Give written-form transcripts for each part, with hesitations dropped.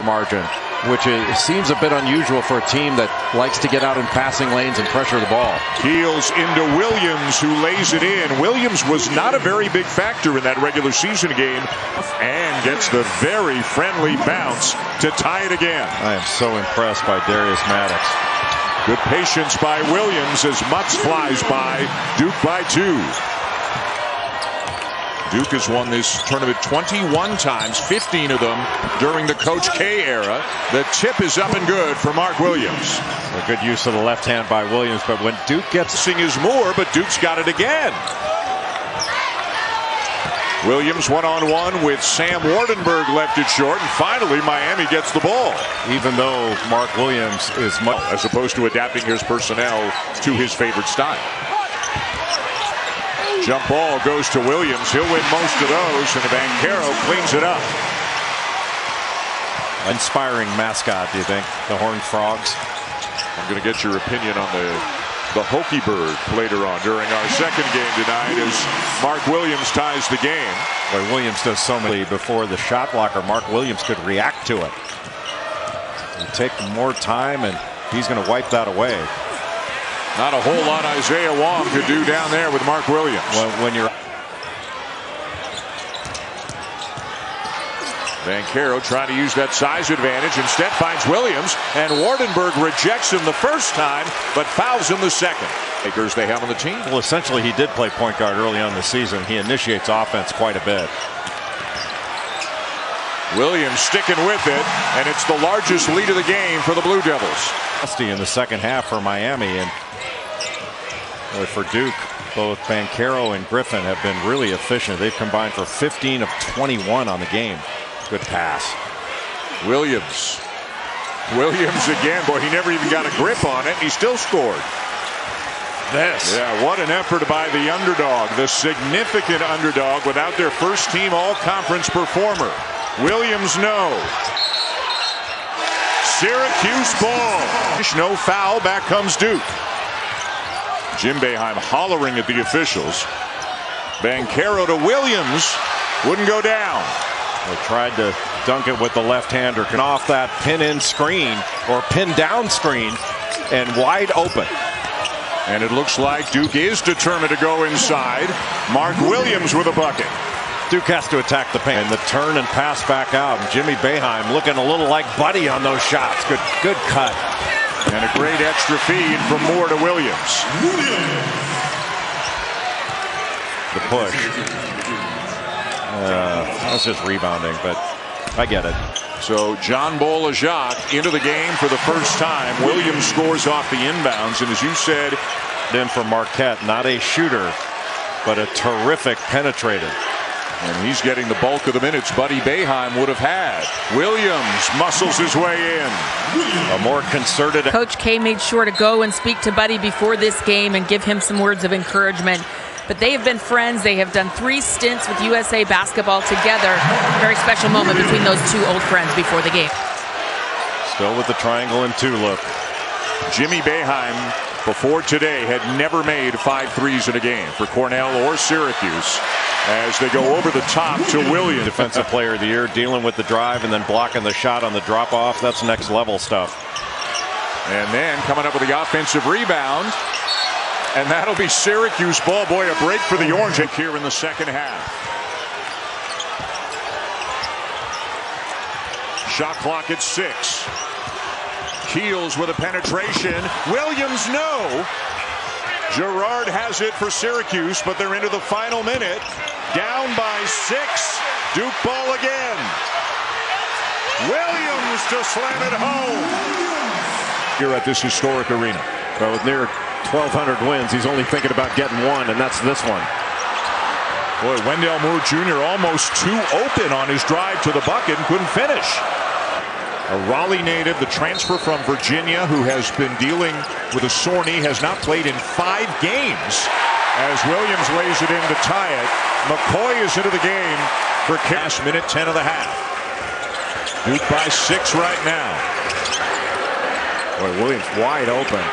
margin, which seems a bit unusual for a team that likes to get out in passing lanes and pressure the ball. Keels into Williams, who lays it in. Williams was not a very big factor in that regular season game and gets the very friendly bounce to tie it again. I am so impressed by Darius Maddox. Good patience by Williams as Mutz flies by. Duke by 2. Duke has won this tournament 21 times, 15 of them during the Coach K era. The tip is up and good for Mark Williams. A good use of the left hand by Williams, but when Duke gets is more, but Duke's got it again. Williams one-on-one with Sam Wardenberg left it short, and finally Miami gets the ball. Even though Mark Williams is much, as opposed to adapting his personnel to his favorite style. Jump ball goes to Williams. He'll win most of those, and Banchero cleans it up. Inspiring mascot, do you think? The Horned Frogs. I'm going to get your opinion on the Hokie Bird later on during our second game tonight as Mark Williams ties the game. Boy, Williams does so many before the shot blocker. Mark Williams could react to it. It'll take more time, and he's going to wipe that away. Not a whole lot Isaiah Wong could do down there with Mark Williams. When you're Banchero trying to use that size advantage, instead finds Williams, and Wardenberg rejects him the first time but fouls him the second. Makers they have on the team. Well, essentially he did play point guard early on in the season. He initiates offense quite a bit. Williams sticking with it, and it's the largest lead of the game for the Blue Devils. In the second half for Miami, and for Duke, both Banchero and Griffin have been really efficient. They've combined for 15 of 21 on the game. Good pass. Williams again. Boy, he never even got a grip on it. He still scored. Yeah, what an effort by the underdog, the significant underdog, without their first team all-conference performer. Williams, no. Syracuse ball. No foul. Back comes Duke. Jim Boeheim hollering at the officials. Banchero to Williams. Wouldn't go down. They tried to dunk it with the left-hander. Off that pin-in screen or pin-down screen and wide open. And it looks like Duke is determined to go inside. Mark Williams with a bucket. Duke has to attack the paint. And the turn and pass back out. And Jimmy Boeheim looking a little like Buddy on those shots. Good cut. And a great extra feed from Moore to Williams. The push. That's just rebounding, but I get it. So John Bolajak into the game for the first time. Williams scores off the inbounds, and as you said, then for Marquette, not a shooter, but a terrific penetrator. And he's getting the bulk of the minutes Buddy Boeheim would have had. Williams muscles his way in. A more concerted. Coach K made sure to go and speak to Buddy before this game and give him some words of encouragement. But they have been friends. They have done 3 stints with USA basketball together. A very special moment between those 2 old friends before the game. Still with the triangle and 2 look. Jimmy Boeheim, before today, had never made 5 threes in a game for Cornell or Syracuse. As they go over the top to Williams. Defensive player of the year, dealing with the drive and then blocking the shot on the drop off. That's next level stuff. And then coming up with the offensive rebound. And that'll be Syracuse ball. Boy, a break for the Orange here in the second half. Shot clock at 6. Keels with a penetration. Williams, no. Gerard has it for Syracuse, but they're into the final minute. Down by 6. Duke ball again. Williams to slam it home. Here at this historic arena. Well, with near 1,200 wins, he's only thinking about getting one, and that's this one. Boy, Wendell Moore Jr. almost too open on his drive to the bucket and couldn't finish. A Raleigh native, the transfer from Virginia, who has been dealing with a sore knee, has not played in 5 games. As Williams lays it in to tie it, McCoy is into the game for Cass. Minute 10 of the half. Duke by 6 right now. Boy, Williams wide open.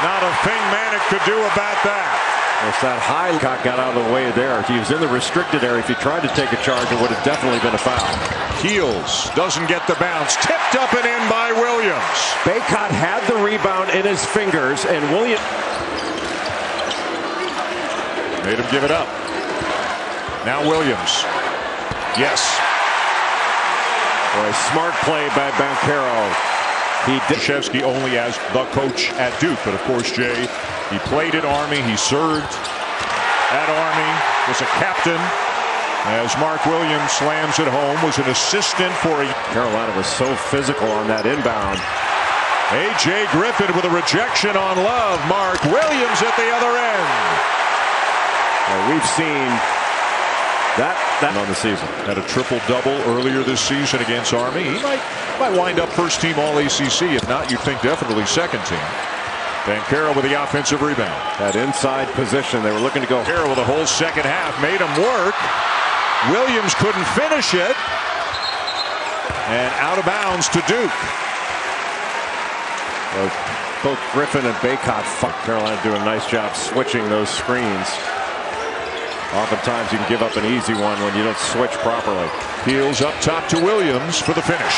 Not a thing Manick could do about that. It's that high got out of the way there. If he was in the restricted area, if he tried to take a charge, it would have definitely been a foul. Keels doesn't get the bounce. Tipped up and in by Williams. Baycott had the rebound in his fingers, and Williams made him give it up. Now Williams. Yes. Boy, smart play by Banchero. He did. Krzyzewski only as the coach at Duke, but of course, Jay, he played at Army. He served at Army, was a captain. As Mark Williams slams it home, was an assistant for a. Carolina was so physical on that inbound. A.J. Griffin with a rejection on Love. Mark Williams at the other end. Well, we've seen that on the season. Had a triple-double earlier this season against Army. He might wind up first-team All-ACC. If not, you'd think definitely second-team. Banchero with the offensive rebound. That inside position, they were looking to go. Banchero with the whole second half, made him work. Williams couldn't finish it. And out of bounds to Duke. Well, both Griffin and Baycott. Carolina doing a nice job switching those screens. Oftentimes you can give up an easy one when you don't switch properly. Keels up top to Williams for the finish.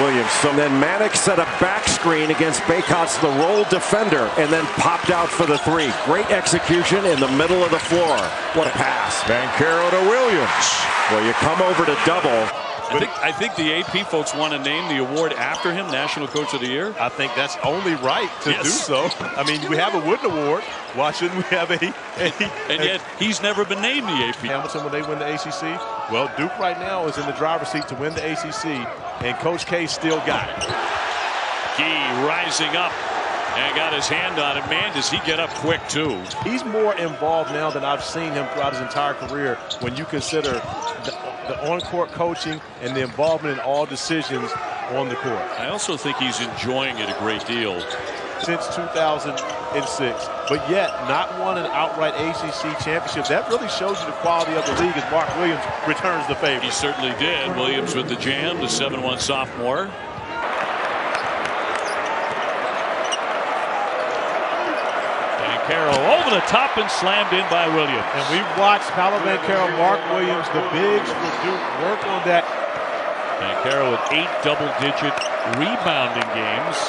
Williams. So then Manick set a back screen against Baycott's the roll defender and then popped out for the three. Great execution in the middle of the floor. What a pass. Banchero to Williams. Well, you come over to double. I think the AP folks want to name the award after him, National Coach of the Year. I think that's only right to do so. I mean, we have a Wooden Award. Why shouldn't we have a and yet he's never been named the AP. Hamilton when they win the ACC? Well, Duke right now is in the driver's seat to win the ACC, and Coach K still got it. Key rising up and got his hand on it. Man, does he get up quick, too. He's more involved now than I've seen him throughout his entire career when you consider the on-court coaching and the involvement in all decisions on the court. I also think he's enjoying it a great deal. Since 2006, but yet not won an outright ACC championship. That really shows you the quality of the league as Mark Williams returns the favor. He certainly did. Williams with the jam, the 7-1 sophomore. Banchero over the top and slammed in by Williams. And we've watched Paolo Banchero, Mark Williams, the bigs for Duke work on that. Banchero with 8 double-digit rebounding games.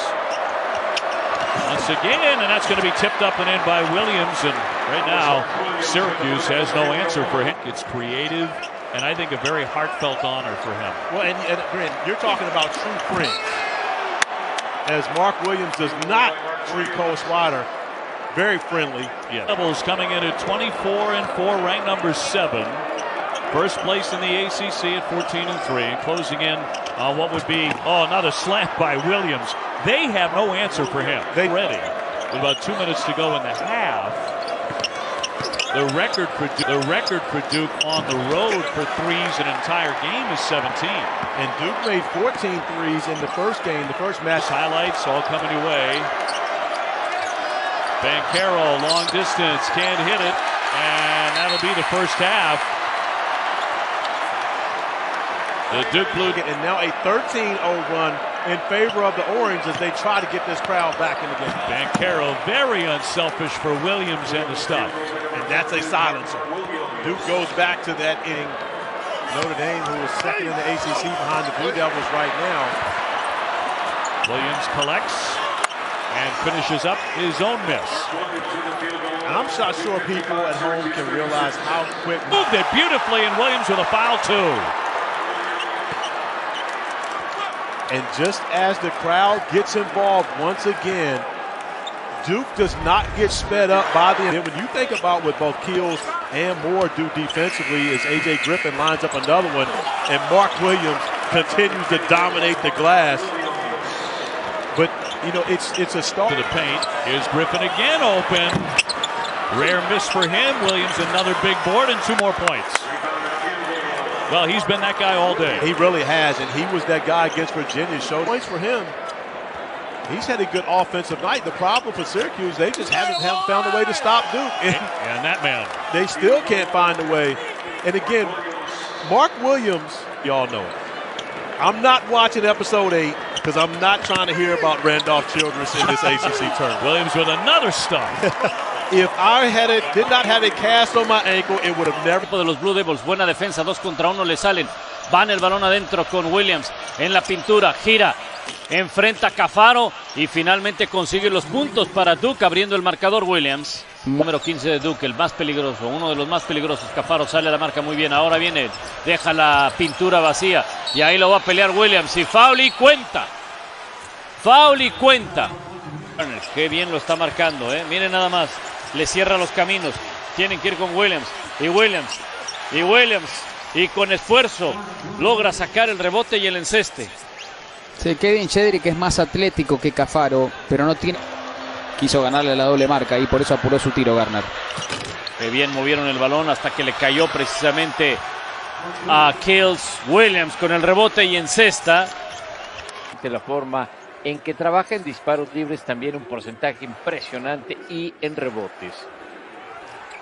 Once again, and that's going to be tipped up and in by Williams. And right now, Syracuse has no answer for him. It's creative, and I think a very heartfelt honor for him. Well, and Brent, you're talking about true friends. As Mark Williams does not treat Cole Swider very friendly. Yeah. Devils coming in at 24-4, ranked number 7. First place in the ACC at 14-3, closing in on what would be another slam by Williams. They have no answer for him. They ready with about 2 minutes to go in the half. The record for Duke on the road for threes in an entire game is 17. And Duke made 14 threes in the first game, the first match. Highlights all coming your way. Banchero long distance, can't hit it, and that'll be the first half. The Duke Blue, and now a 13-0 run in favor of the Orange as they try to get this crowd back in the game. Banchero very unselfish for Williams and the stuff. And that's a silencer. Duke goes back to that inning. Notre Dame, who is second in the ACC behind the Blue Devils right now. Williams collects and finishes up his own miss. And I'm not sure people at home can realize how quick. Moved it beautifully, and Williams with a foul too. And just as the crowd gets involved once again, Duke does not get sped up by the end. When you think about what both Keels and Moore do defensively, as A.J. Griffin lines up another one, and Mark Williams continues to dominate the glass. But, you know, it's a start. To the paint. Here's Griffin again open. Rare miss for him. Williams another big board and 2 more points. Well, he's been that guy all day. He really has, and he was that guy against Virginia. Showed points for him. He's had a good offensive night. The problem for Syracuse, they just haven't found a way to stop Duke. And that man. They still can't find a way. And again, Mark Williams, y'all know it. I'm not watching episode 8 because I'm not trying to hear about Randolph Childress in this ACC tournament. Williams with another stop. If I did not have a cast on my ankle, it would have never. De los Blue Devils, buena defensa, 2 contra 1 le salen. Van el balón adentro con Williams en la pintura, gira, enfrenta a Cafaro y finalmente consigue los puntos para Duke, abriendo el marcador Williams. Número 15 de Duke, el más peligroso, uno de los más peligrosos. Cafaro sale a la marca muy bien, ahora viene, deja la pintura vacía y ahí lo va a pelear Williams y foul y cuenta. Foul y cuenta. Qué bien lo está marcando, miren nada más, le cierra los caminos, tienen que ir con Williams y con esfuerzo logra sacar el rebote y el enceste. Sí, Kevin Shedrick es más atlético que Cafaro, pero no tiene... Quiso ganarle la doble marca y por eso apuró su tiro Garner. Qué bien movieron el balón hasta que le cayó precisamente a Kills. Williams con el rebote y encesta. De la forma en que trabaja en disparos libres, también un porcentaje impresionante, y en rebotes.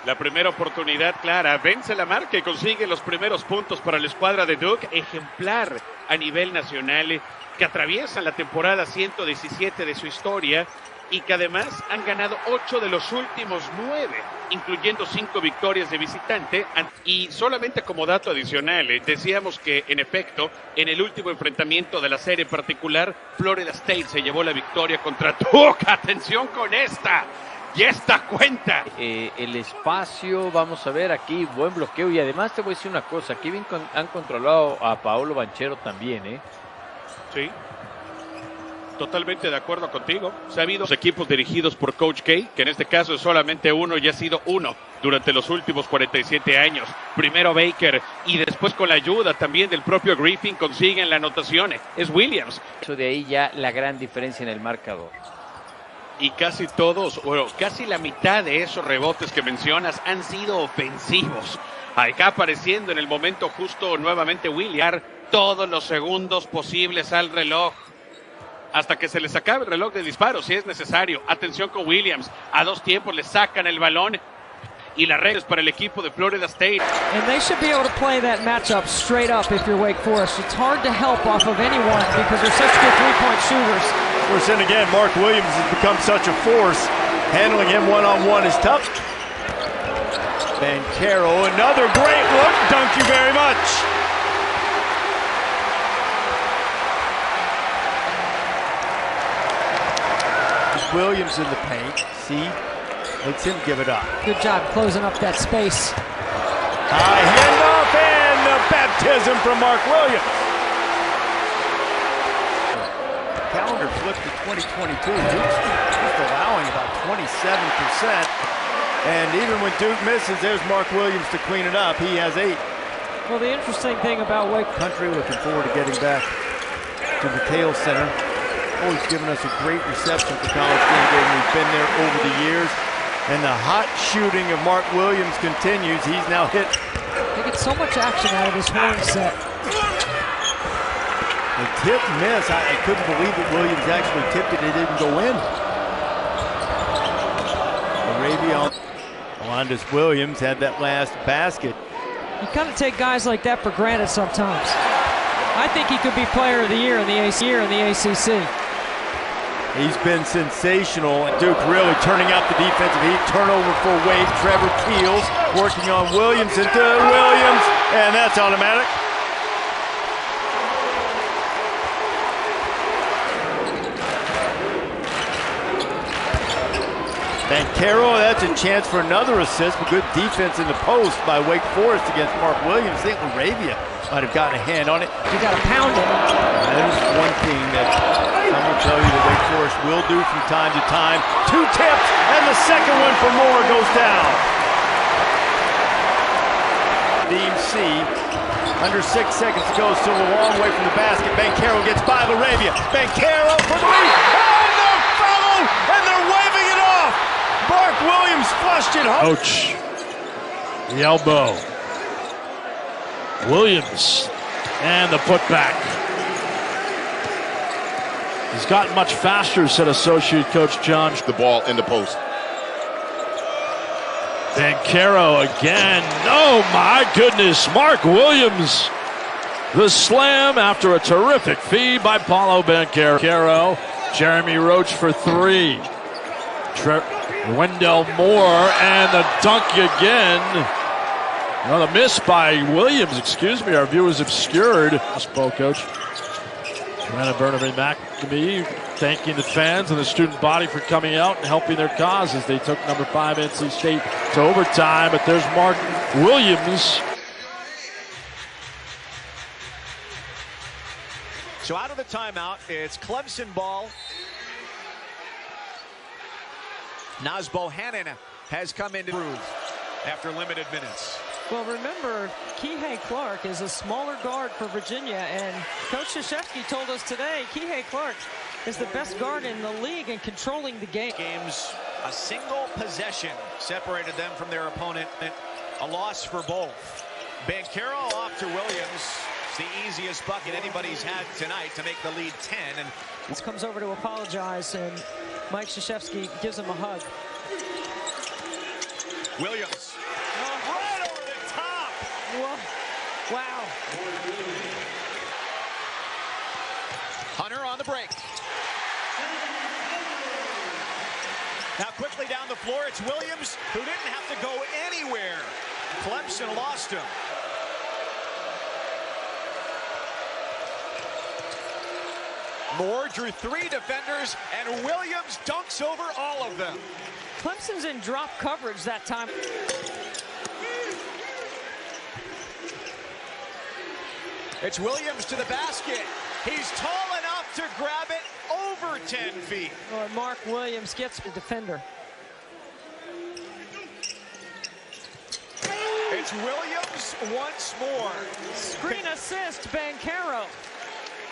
La primera oportunidad clara, vence la marca y consigue los primeros puntos para la escuadra de Duke, ejemplar a nivel nacional, que atraviesan la temporada 117 de su historia y que además han ganado 8 de los últimos 9, incluyendo 5 victorias de visitante. Y solamente como dato adicional, decíamos que en efecto, en el último enfrentamiento de la serie particular, Florida State se llevó la victoria contra Duke. ¡Atención con esta! ¡Y esta cuenta! El espacio, vamos a ver aquí, buen bloqueo. Y además te voy a decir una cosa, aquí bien han controlado a Paolo Banchero también, Sí. Totalmente de acuerdo contigo. Se ha habido equipos dirigidos por Coach K, que en este caso es solamente uno y ha sido uno durante los últimos 47 años. Primero Baker y después, con la ayuda también del propio Griffin, consiguen la anotación. Es Williams. Eso de ahí ya la gran diferencia en el marcador. Y casi todos, bueno, casi la mitad de esos rebotes que mencionas han sido ofensivos. Acá apareciendo en el momento justo nuevamente Williams. Todos los segundos posibles al reloj, hasta que se les acabe el reloj de disparos si es necesario. Atención con Williams, a 2 tiempos le sacan el balón y las redes para el equipo de Florida State. And they should be able to play that matchup straight up if you're Wake Forest. It's hard to help off of anyone because they're such good three-point shooters. Of course, then again, Mark Williams has become such a force. Handling him one-on-one is tough. Banchero, another great look. Thank you very much. Williams in the paint, makes him give it up. Good job closing up that space. High handoff and the baptism from Mark Williams. Calendar flipped to 2022. Duke's just allowing about 27%. And even when Duke misses, there's Mark Williams to clean it up. He has 8. Well, the interesting thing about Wake Country looking forward to getting back to the Tail Center. Always given us a great reception for College Game Day. We've been there over the years. And the hot shooting of Mark Williams continues. He's now hit. They get so much action out of this horn set. The tip miss. I couldn't believe that Williams actually tipped it. It didn't go in. Arabia. Alondis Williams had that last basket. You kind of take guys like that for granted sometimes. I think he could be player of the year in the ACC. He's been sensational. Duke really turning out the defensive heat. Turnover for Wade. Trevor Keels working on Williams into Williams, and that's automatic. Banchero, that's a chance for another assist, but good defense in the post by Wake Forest against Mark Williams. I think Arabia might have gotten a hand on it. You got to pound it. There's one thing that some will tell you that Wake Forest will do from time to time. 2 tips, and the second one for Moore goes down. Team C, under 6 seconds to go, still a long way from the basket. Banchero gets by Arabia. Banchero for the lead, and the foul, and they're waving it off. Mark Williams flushed it home. Ouch. The elbow. Williams and the putback. He's gotten much faster, said associate coach John. The ball in the post. Banchero again. Oh my goodness. Mark Williams. The slam after a terrific feed by Paolo Banchero. Jeremy Roach for 3. Wendell Moore and the dunk again. Well, the miss by Williams, excuse me, our view is obscured. Ball coach Joanna Bernabé McNamee thanking the fans and the student body for coming out and helping their cause as they took number 5 NC State to overtime. But there's Mark Williams. So out of the timeout, it's Clemson ball. Naz Bohannon has come into groove after limited minutes. Well, remember, Kihei Clark is a smaller guard for Virginia, and Coach Krzyzewski told us today Kihei Clark is the best guard in the league in controlling the game. Games, a single possession separated them from their opponent. A loss for both. Banchero off to Williams. It's the easiest bucket anybody's had tonight to make the lead 10. And this comes over to apologize, and Mike Krzyzewski gives him a hug. Williams. Right over the top. Wow. Hunter on the break. Now quickly down the floor, it's Williams, who didn't have to go anywhere. Clemson lost him. Moore drew 3 defenders, and Williams dunks over all of them. Clemson's in drop coverage that time. It's Williams to the basket. He's tall enough to grab it over 10 feet. Or Mark Williams gets the defender. It's Williams once more. Screen assist, Banchero.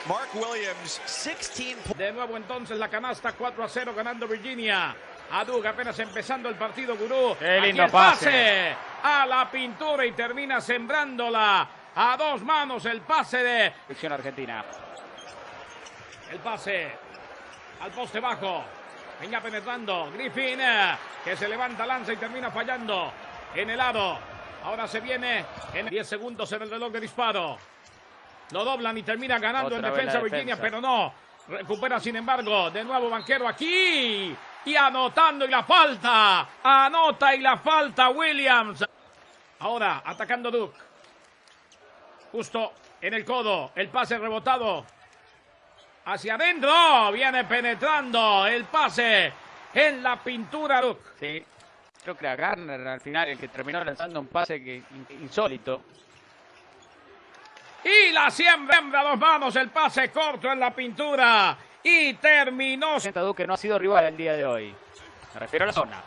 Mark Williams, 16 points. De nuevo entonces la canasta, 4-0 ganando Virginia. A Duke apenas empezando el partido, Gurú. Qué lindo Aquí el pase a la pintura y termina sembrándola a 2 manos. El pase de Selección argentina. el pase al poste bajo. Venga penetrando Griffin, que se levanta, lanza y termina fallando en el aro. Ahora se viene en 10 segundos en el reloj de disparo. Lo doblan y termina ganando en defensa Virginia, pero no. Recupera, sin embargo, de nuevo Banchero aquí. Y anotando y la falta. Anota y la falta Williams. Ahora atacando Duke. Justo en el codo. El pase rebotado. Hacia adentro. Viene penetrando el pase en la pintura Duke. Sí. Creo que era Garner al final el que terminó lanzando un pase insólito. Y la siembra a 2 manos, el pase corto en la pintura. Y terminó. Duque no ha sido rival el día de hoy. Me refiero a la zona.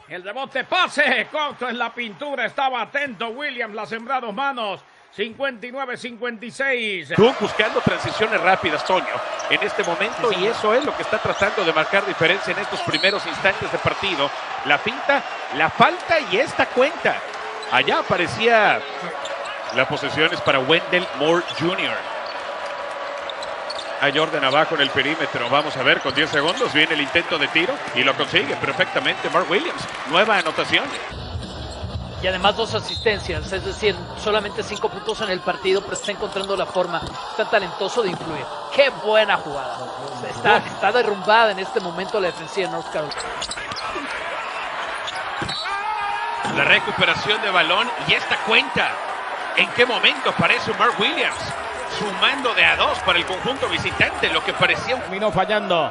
El rebote, pase corto en la pintura. Estaba atento Williams, la siembra a 2 manos. 59-56. Duke buscando transiciones rápidas, Toño, en este momento, y eso es lo que está tratando de marcar diferencia en estos primeros instantes de partido. La finta, la falta y esta cuenta. Allá aparecía la posesión es para Wendell Moore Jr. Hay orden abajo en el perímetro. Vamos a ver, con 10 segundos viene el intento de tiro y lo consigue perfectamente Mark Williams. Nueva anotación. Y además 2 asistencias, es decir, solamente 5 puntos en el partido, pero está encontrando la forma, está talentoso de influir. ¡Qué buena jugada! Está derrumbada en este momento la defensiva de North Carolina. La recuperación de balón y esta cuenta. ¿En qué momento aparece Mark Williams? Sumando de a 2 para el conjunto visitante, lo que parecía un... Terminó fallando.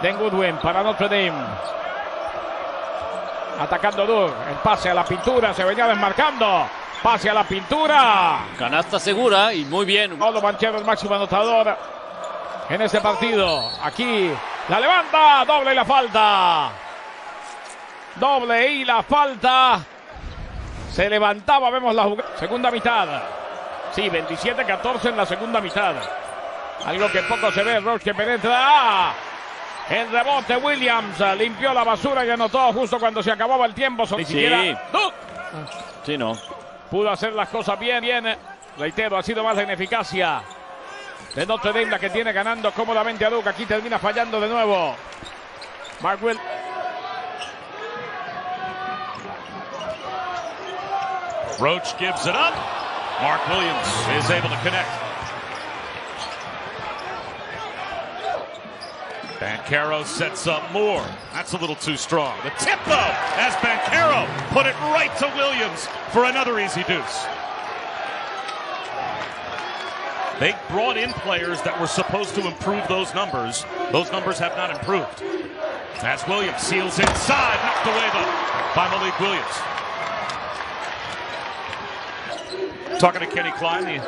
Den Goodwin para Notre Dame. Atacando Duke. El pase a la pintura. Se venía desmarcando. Pase a la pintura. Canasta segura y muy bien. Paulo Banchero, el máximo anotador en este partido. Aquí la levanta. Doble y la falta. Doble y la falta. Se levantaba. Vemos la segunda mitad. Sí, 27-14 en la segunda mitad. Algo que poco se ve. Roche que penetra. El rebote, Williams limpió la basura y anotó justo cuando se acababa el tiempo. Ni siquiera Duke. Sí, no. Pudo hacer las cosas bien. Reitero, ha sido más la ineficacia de Notre Dame la que tiene ganando cómodamente a Duke. Aquí termina fallando de nuevo. Mark Will. Roach gives it up. Mark Williams is able to connect. Banchero sets up Moore. That's a little too strong. The tip, though, as Banchero put it right to Williams for another easy deuce. They brought in players that were supposed to improve those numbers. Those numbers have not improved. As Williams seals inside, knocked away by Malik Williams. Talking to Kenny Klein, the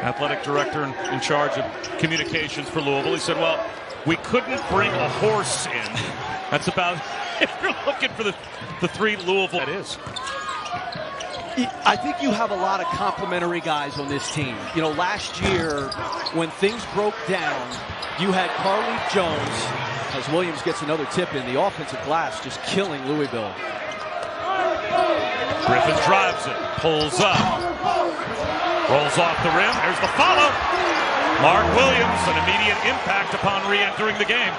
athletic director in charge of communications for Louisville, he said, well, we couldn't bring a horse in. That's about, if you're looking for the three Louisville. That is. I think you have a lot of complimentary guys on this team. You know, last year, when things broke down, you had Carly Jones, as Williams gets another tip in, the offensive glass, just killing Louisville. Griffin drives it, pulls up, rolls off the rim. There's the follow. Mark Williams, an immediate impact upon re-entering the game.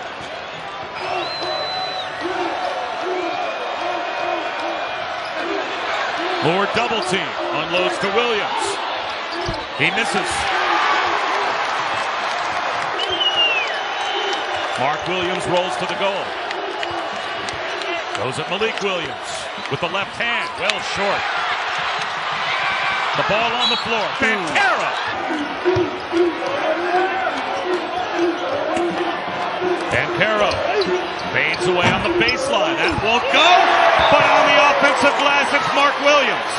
Moore double team, unloads to Williams. He misses. Mark Williams rolls to the goal. Goes at Malik Williams with the left hand, well short. The ball on the floor. Banchero. Banchero fades away on the baseline. That won't go, but on the offensive glass, it's Mark Williams.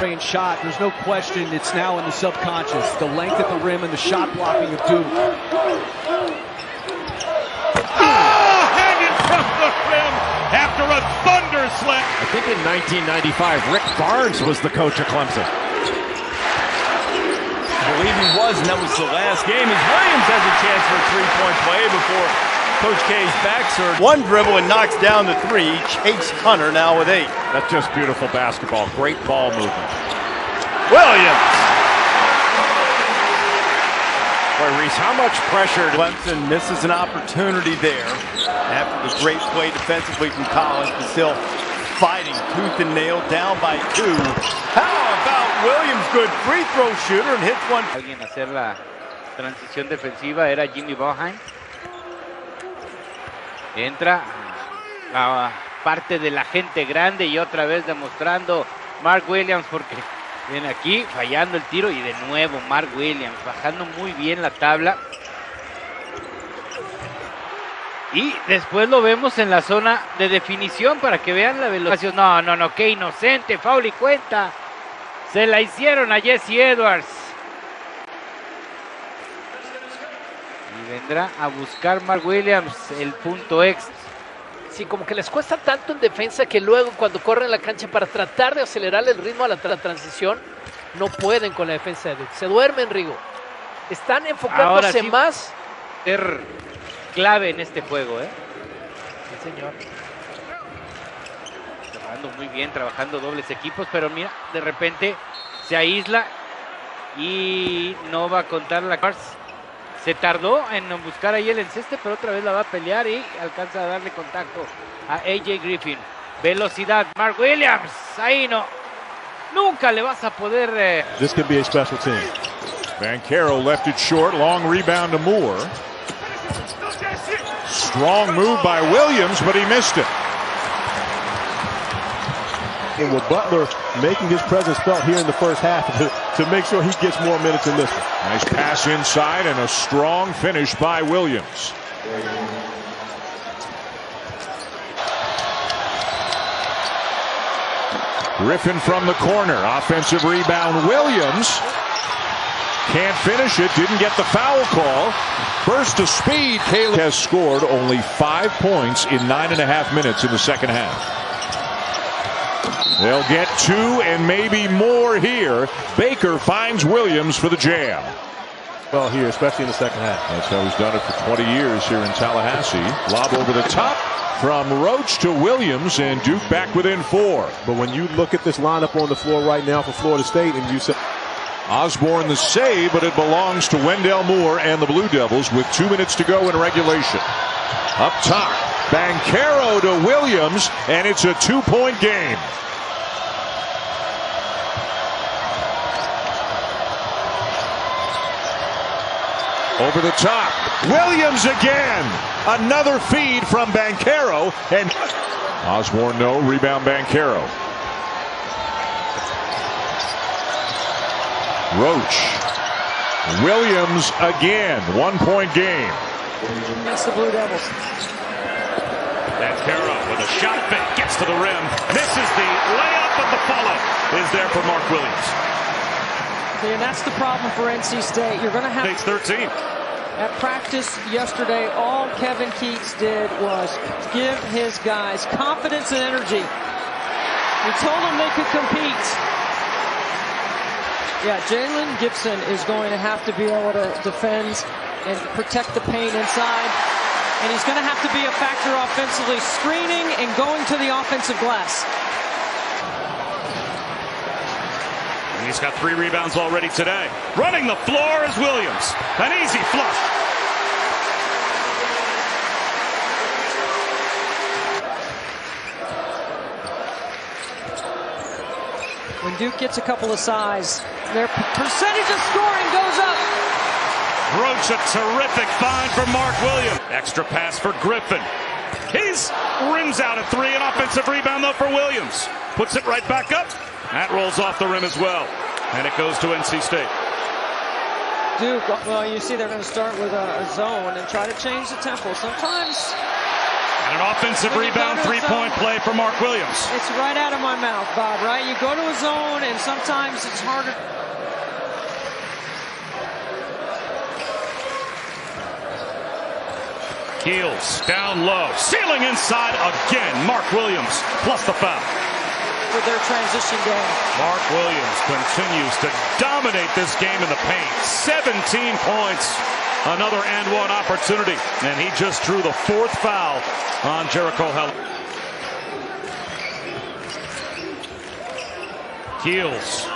Range shot, there's no question it's now in the subconscious. The length at the rim and the shot blocking of Duke. Oh, hanging from the rim after a thunder slam. I think in 1995, Rick Barnes was the coach of Clemson. I believe he was, and that was the last game as Williams has a chance for a three-point play before Coach K's back surge. One dribble and knocks down the three. Chase Hunter now with 8. That's just beautiful basketball. Great ball movement. Williams. Boy, Reese, how much pressure? Clemson misses an opportunity there after the great play defensively from Collins, but still fighting tooth and nail, down by 2. How about Williams? Good free throw shooter and hits one. Alguien hacer la transición defensiva era Jimmy Boeheim. Entra la parte de la gente grande y otra vez demostrando Mark Williams, porque viene aquí fallando el tiro y de nuevo Mark Williams bajando muy bien la tabla. Y después lo vemos en la zona de definición para que vean la velocidad. No, qué inocente, foul y cuenta. Se la hicieron a Jesse Edwards. Y vendrá a buscar Mark Williams el punto extra. Sí, como que les cuesta tanto en defensa que luego cuando corren la cancha para tratar de acelerar el ritmo a la transición, no pueden con la defensa de Duke. Se duermen, Rigo. Están enfocándose sí, más. Ser clave en este juego, ¿eh? Sí, señor. Trabajando muy bien, trabajando dobles equipos, pero mira, de repente se aísla y no va a contar la carta. Se tardó en buscar ahí el enceste, pero otra vez la va a pelear y alcanza a darle contacto a AJ Griffin. Velocidad, Mark Williams, ahí no. Nunca le vas a poder... This could be a special team. Banchero left it short, long rebound to Moore. Strong move by Williams, but he missed it. And with Butler making his presence felt here in the first half to make sure he gets more minutes in this one. Nice pass inside and a strong finish by Williams. Griffin from the corner. Offensive rebound. Williams can't finish it. Didn't get the foul call. Burst of speed. Caleb has scored only 5 points in 9.5 minutes in the second half. They'll get 2 and maybe more here. Baker finds Williams for the jam. Well, here, especially in the second half. That's how he's done it for 20 years here in Tallahassee. Lob over the top from Roach to Williams, and Duke back within 4. But when you look at this lineup on the floor right now for Florida State, and you say Osborne the save, but it belongs to Wendell Moore and the Blue Devils with 2 minutes to go in regulation. Up top, Banchero to Williams, and it's a 2-point game. Over the top. Williams again. Another feed from Banchero. And Osborne, no. Rebound Banchero. Roach. Williams again. 1 point game. Against the Blue Devils. Banchero with a shot fake. Gets to the rim. Misses the layup, but the follow is there for Mark Williams. See, and that's the problem for NC State. You're going to have... State's 13. At practice yesterday, all Kevin Keats did was give his guys confidence and energy. He told them they could compete. Yeah, Jalen Gibson is going to have to be able to defend and protect the paint inside. And he's going to have to be a factor offensively, screening and going to the offensive glass. And he's got 3 rebounds already today. Running the floor is Williams. An easy flush. When Duke gets a couple of size, their percentage of scoring goes up. Roach, a terrific find for Mark Williams. Extra pass for Griffin. He's rims out at 3. An offensive rebound, though, for Williams. Puts it right back up. That rolls off the rim as well. And it goes to NC State. Duke, well, you see they're going to start with a zone and try to change the tempo. Sometimes... And an offensive rebound, 3-point play for Mark Williams. It's right out of my mouth, Bob, right? You go to a zone, and sometimes it's harder. Keels down low, ceiling inside again. Mark Williams plus the foul. For their transition game. Mark Williams continues to dominate this game in the paint. 17 points. Another and one opportunity. And he just drew the 4th foul on Jericho Hell. Keels.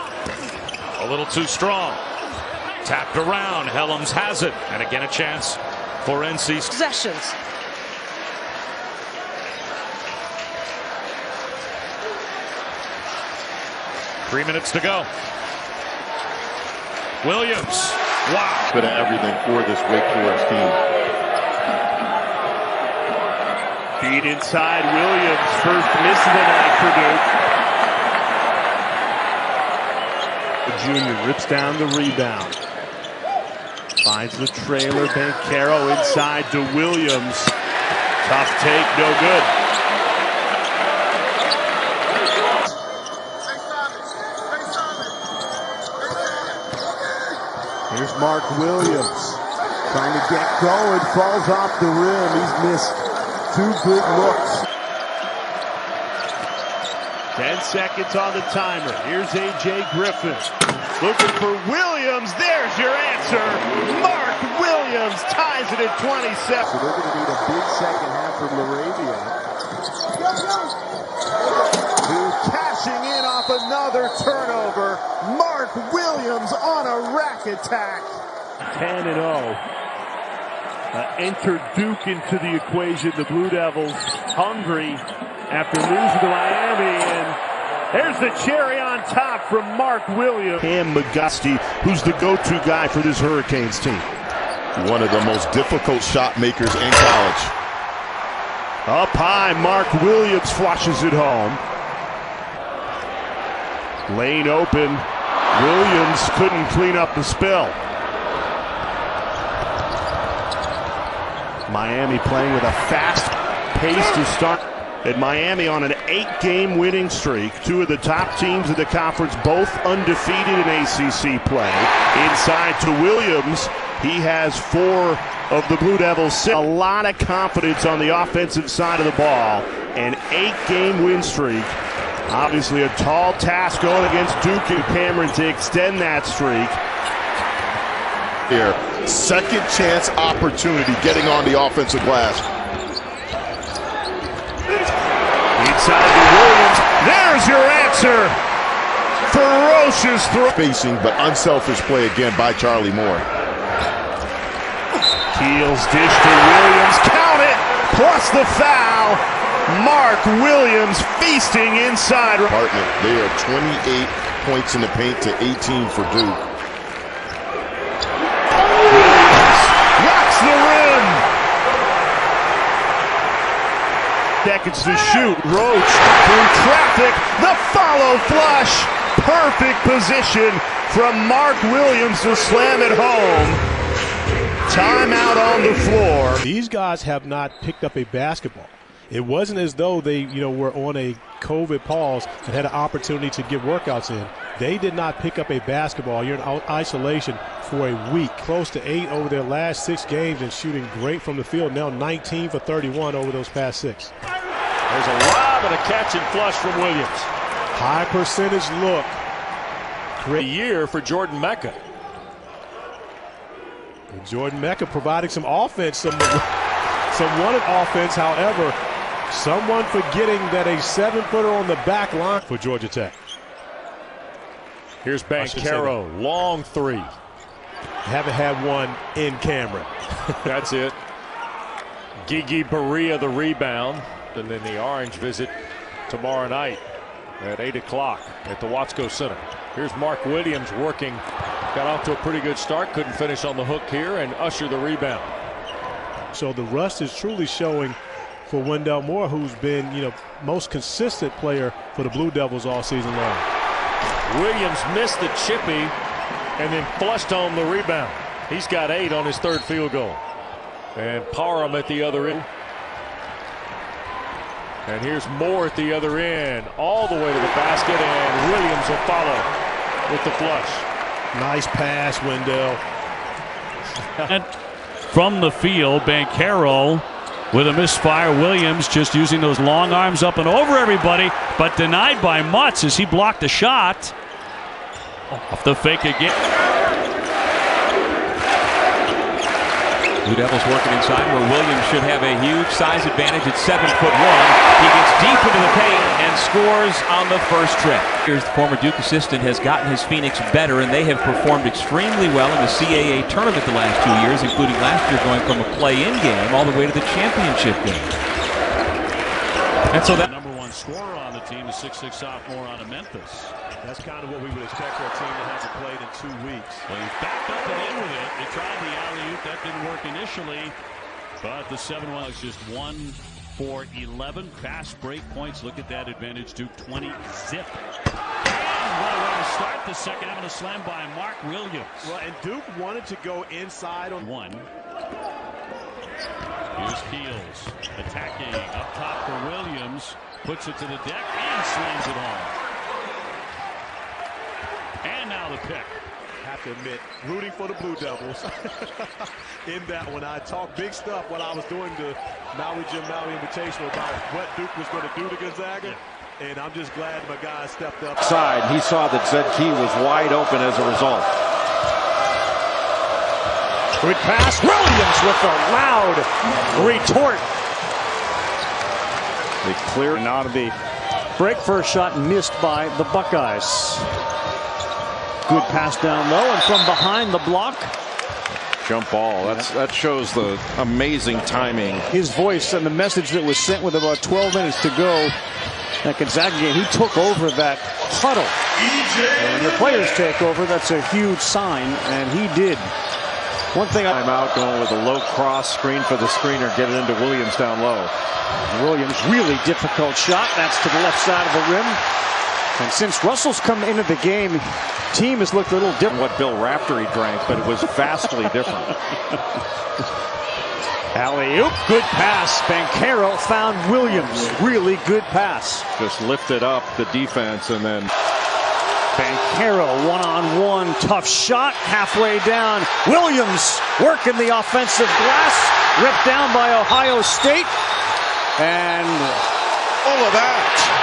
A little too strong. Tapped around. Helms has it. And again a chance for NC possessions. Three minutes to go. Williams. Wow. Bit of everything for this Wake Forest team. Feed inside Williams. First miss of the night for Duke. The junior rips down the rebound. Finds the trailer. Banchero inside to Williams. Tough take, no good. Here's Mark Williams trying to get going, falls off the rim. He's missed 2 good looks. 10 seconds on the timer. Here's A.J. Griffin looking for Williams. There's your answer. Mark Williams ties it at 27. So they're going to need a big second half from Laravia. Cashing in off another turnover. Mark Williams on a rack attack. 10-0. Enter Duke into the equation. The Blue Devils hungry after losing to Miami. And there's the cherry on top from Mark Williams. Cam McGusty, who's the go-to guy for this Hurricanes team. One of the most difficult shot makers in college. Up high, Mark Williams flushes it home. Lane open. Williams couldn't clean up the spill. Miami playing with a fast pace to start. And Miami on an 8-game winning streak. 2 of the top teams in the conference, both undefeated in ACC play. Inside to Williams. He has 4 of the Blue Devils. A lot of confidence on the offensive side of the ball. An 8-game win streak. Obviously a tall task going against Duke and Cameron to extend that streak. Here, second chance opportunity getting on the offensive glass. Inside to Williams. There's your answer. Ferocious throw. Facing, but unselfish play again by Charlie Moore. Keels dish to Williams. Count it. Plus the foul. Mark Williams feasting inside. Department. They are 28 points in the paint to 18 for Duke. Williams seconds to shoot. Roach through traffic. The follow flush. Perfect position from Mark Williams to slam it home. Timeout on the floor. These guys have not picked up a basketball. It wasn't as though they, were on a COVID pause and had an opportunity to get workouts in. They did not pick up a basketball. You're in isolation for a week. Close to 8 over their last 6 games and shooting great from the field. Now 19 for 31 over those past 6. There's a lob and a catch and flush from Williams. High percentage look. Great year for Jordan Mecca. And Jordan Mecca providing some offense, some wanted offense. However, someone forgetting that a 7-footer on the back line for Georgia Tech. Here's Banchero, long three. Haven't had one in camera. That's it. Gigi Berea the rebound. And then the Orange visit tomorrow night at 8 o'clock at the Watsco Center. Here's Mark Williams working. Got off to a pretty good start. Couldn't finish on the hook here, and Usher the rebound. So the rust is truly showing for Wendell Moore, who's been, most consistent player for the Blue Devils all season long. Williams missed the chippy and then flushed home the rebound. He's got 8 on his 3rd field goal. And Parham at the other end. And here's Moore at the other end, all the way to the basket, and Williams will follow with the flush. Nice pass, Wendell. And from the field, Banchero with a misfire. Williams just using those long arms up and over everybody, but denied by Mutz as he blocked the shot. Off the fake again. Blue Devils working inside where Williams should have a huge size advantage at 7'1". He gets deep into the paint and scores on the first trip. Here's the former Duke assistant has gotten his Phoenix better, and they have performed extremely well in the CAA tournament the last 2 years, including last year going from a play-in game all the way to the championship game. And so that number 1 scorer on the team, the 6'6" sophomore out of Memphis. That's kind of what we would expect for a team that hasn't played in 2 weeks. Well, he's backed up and in with it. They tried the alley-oop. That didn't work initially. But the 7-1 is just 1 for 11. Fast break points. Look at that advantage. Duke 20 zip. And what a way to start the second half on a slam by Mark Williams. Well, and Duke wanted to go inside on 1. Here's Keels attacking up top for Williams. Puts it to the deck and slams it home. And now the pick. Have to admit, rooting for the Blue Devils in that one. I talked big stuff when I was doing the Jim Maui Invitational about what Duke was going to do to Gonzaga. And I'm just glad my guys stepped up. Side, he saw that Zed Key was wide open as a result. Good pass. Williams with a loud retort. They clear. Now to be break first shot missed by the Buckeyes. Good pass down low and from behind the block. Jump ball. That shows the amazing timing. His voice and the message that was sent with about 12 minutes to go. That Gonzaga game, he took over that huddle. And when your players take over, that's a huge sign, and he did. One thing I'm out going with a low cross screen for the screener, get it into Williams down low. Williams, really difficult shot. That's to the left side of the rim. And since Russell's come into the game, team has looked a little different. What Bill Raftery drank, but it was vastly different. Alley-oop, good pass. Banchero found Williams. Really good pass. Just lifted up the defense and then. Banchero one-on-one, tough shot, halfway down. Williams working the offensive glass, ripped down by Ohio State. And all of that.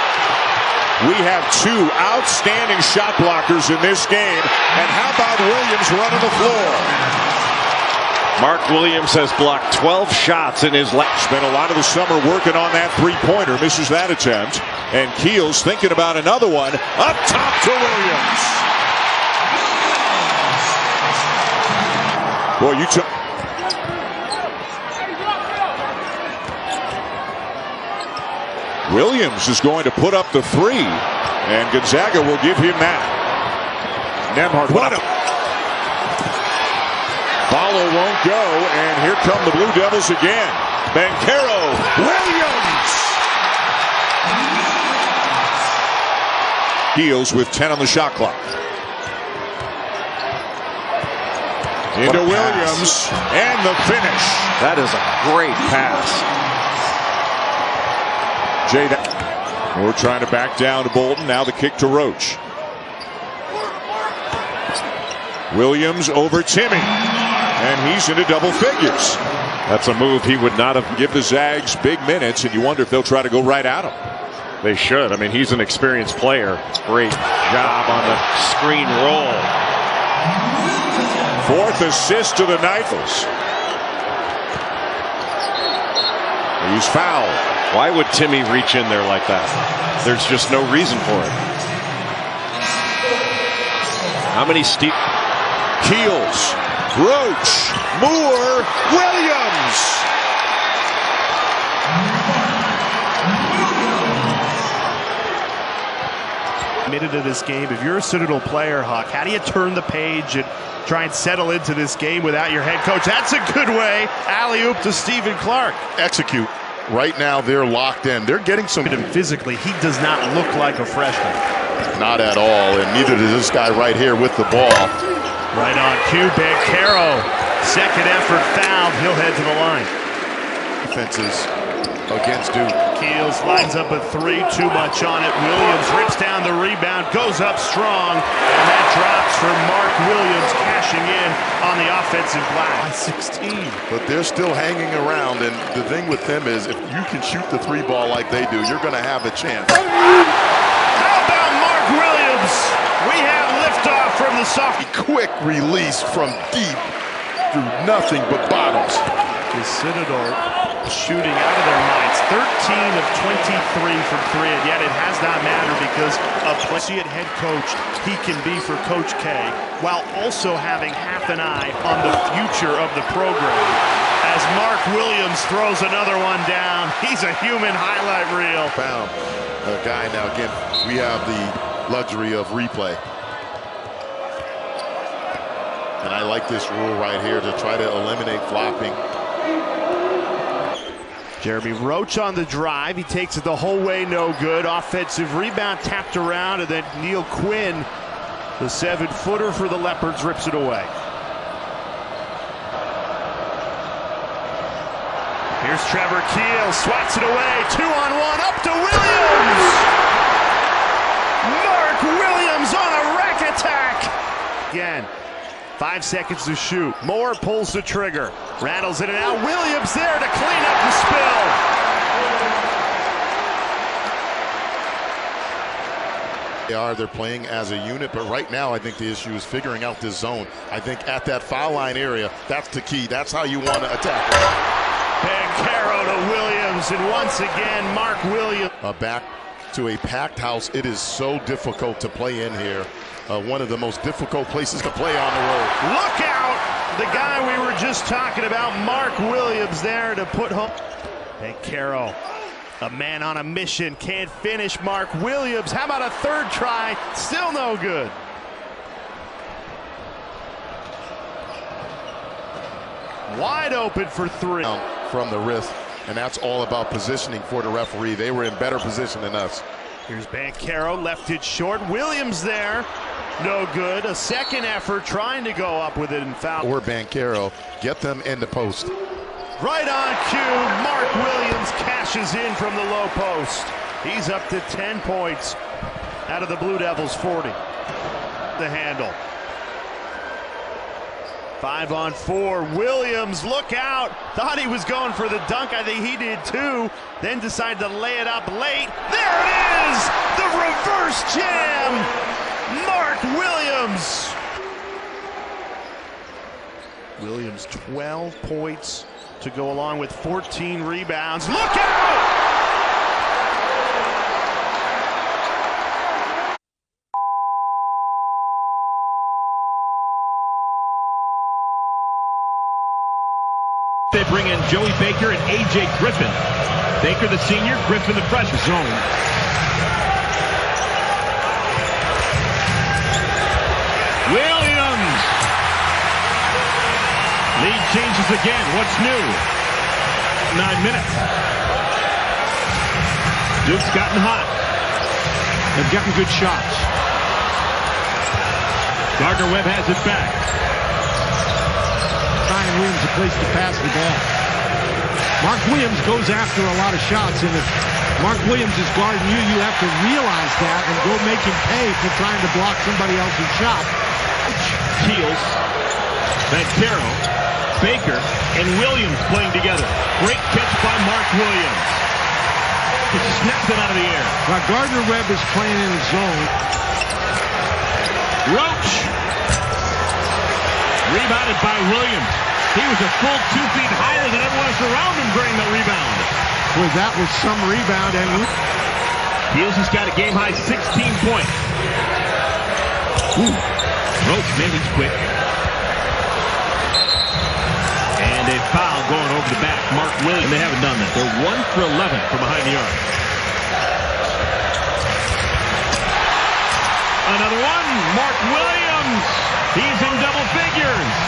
We have 2 outstanding shot blockers in this game. And how about Williams running the floor? Mark Williams has blocked 12 shots in his last. Spent a lot of the summer working on that three-pointer. Misses that attempt. And Keels thinking about another one. Up top to Williams. Boy, you took. Williams is going to put up the 3. And Gonzaga will give him that. Nembhard. What a follow won't go, and here come the Blue Devils again. Banchero, Williams, Heels with 10 on the shot clock. Into Williams, and the finish. That is a great pass. Jay, we're trying to back down to Bolton. Now the kick to Roach. Williams over Timmy, and he's into double figures. That's a move he would not have. Give the Zags big minutes, and you wonder if they'll try to go right at him. They should. I mean, he's an experienced player. Great job on the screen roll. Fourth assist to the Knights. He's fouled. Why would Timmy reach in there like that? There's just no reason for it. How many steep Keels, Roach, Moore, Williams. Committed to this game. If you're a Citadel player, Hawk, how do you turn the page and try and settle into this game without your head coach? That's a good way. Alley-oop to Stephen Clark. Execute. Right now, they're locked in. They're getting some. Physically, he does not look like a freshman. Not at all, and neither does this guy right here with the ball. Right on cue, Bancaro. Second effort fouled. He'll head to the line. Defenses against Duke. Keels lines up a three, too much on it. Williams rips down the rebound, goes up strong, and that drops for Mark Williams, cashing in on the offensive glass. 16. But they're still hanging around, and the thing with them is if you can shoot the three ball like they do, you're going to have a chance. How about Mark Williams? We have liftoff from the soft. Quick release from deep through nothing but bottoms. The Citadel shooting out of their minds. 13 of 23 from three, and yet it has not mattered because of Plessier head coach he can be for Coach K, while also having half an eye on the future of the program. As Mark Williams throws another one down, he's a human highlight reel. Found a guy now. Again, we have the luxury of replay. And I like this rule right here to try to eliminate flopping. Jeremy Roach on the drive. He takes it the whole way, no good. Offensive rebound tapped around, and then Neil Quinn, the 7-footer for the Leopards, rips it away. Here's Trevor Keel, swats it away. 2-on-1, up to Williams! Mark Williams on a rack attack! Again. 5 seconds to shoot. Moore pulls the trigger. Rattles it and out. Williams there to clean up the spill. They're playing as a unit, but right now I think the issue is figuring out this zone. I think at that foul line area, that's the key. That's how you want to attack it. Bancaro to Williams, and once again, Mark Williams. Back to a packed house. It is so difficult to play in here. One of the most difficult places to play on the road. Look out! The guy we were just talking about, Mark Williams, there to put home. Bancaro, a man on a mission, can't finish. Mark Williams, how about a third try? Still no good. Wide open for three. From the wrist, and that's all about positioning for the referee. They were in better position than us. Here's Bancaro, left it short. Williams there, no good. A second effort trying to go up with it and foul. Or Bancaro, get them in the post. Right on cue, Mark Williams cashes in from the low post. He's up to 10 points out of the Blue Devils' 40. The handle. 5-on-4, Williams, look out. Thought he was going for the dunk. I think he did too. Then decided to lay it up late. There it is! The reverse jam! Mark Williams! Williams, 12 points to go along with 14 rebounds. Look out! They bring in Joey Baker and A.J. Griffin. Baker the senior, Griffin the freshman. Zone. Williams! Lead changes again. What's new? 9 minutes. Duke's gotten hot. have gotten good shots. Gardner-Webb has it back. Ryan Williams a place to pass the ball. Mark Williams goes after a lot of shots, and if Mark Williams is guarding you, you have to realize that and go make him pay for trying to block somebody else's shot. Keels, Bancaro, Baker, and Williams playing together. Great catch by Mark Williams. He snapped it out of the air. Now Gardner-Webb is playing in his zone. Roach. Rebounded by Williams. He was a full 2 feet higher than everyone else around him during the rebound. Well, that was some rebound. And Keels has got a game-high 16 points. Ooh. Roach made it quick. And a foul going over the back. Mark Williams, and they haven't done that. They're 1 for 11 from behind the arc. Another one. Mark Williams. He's in double figures.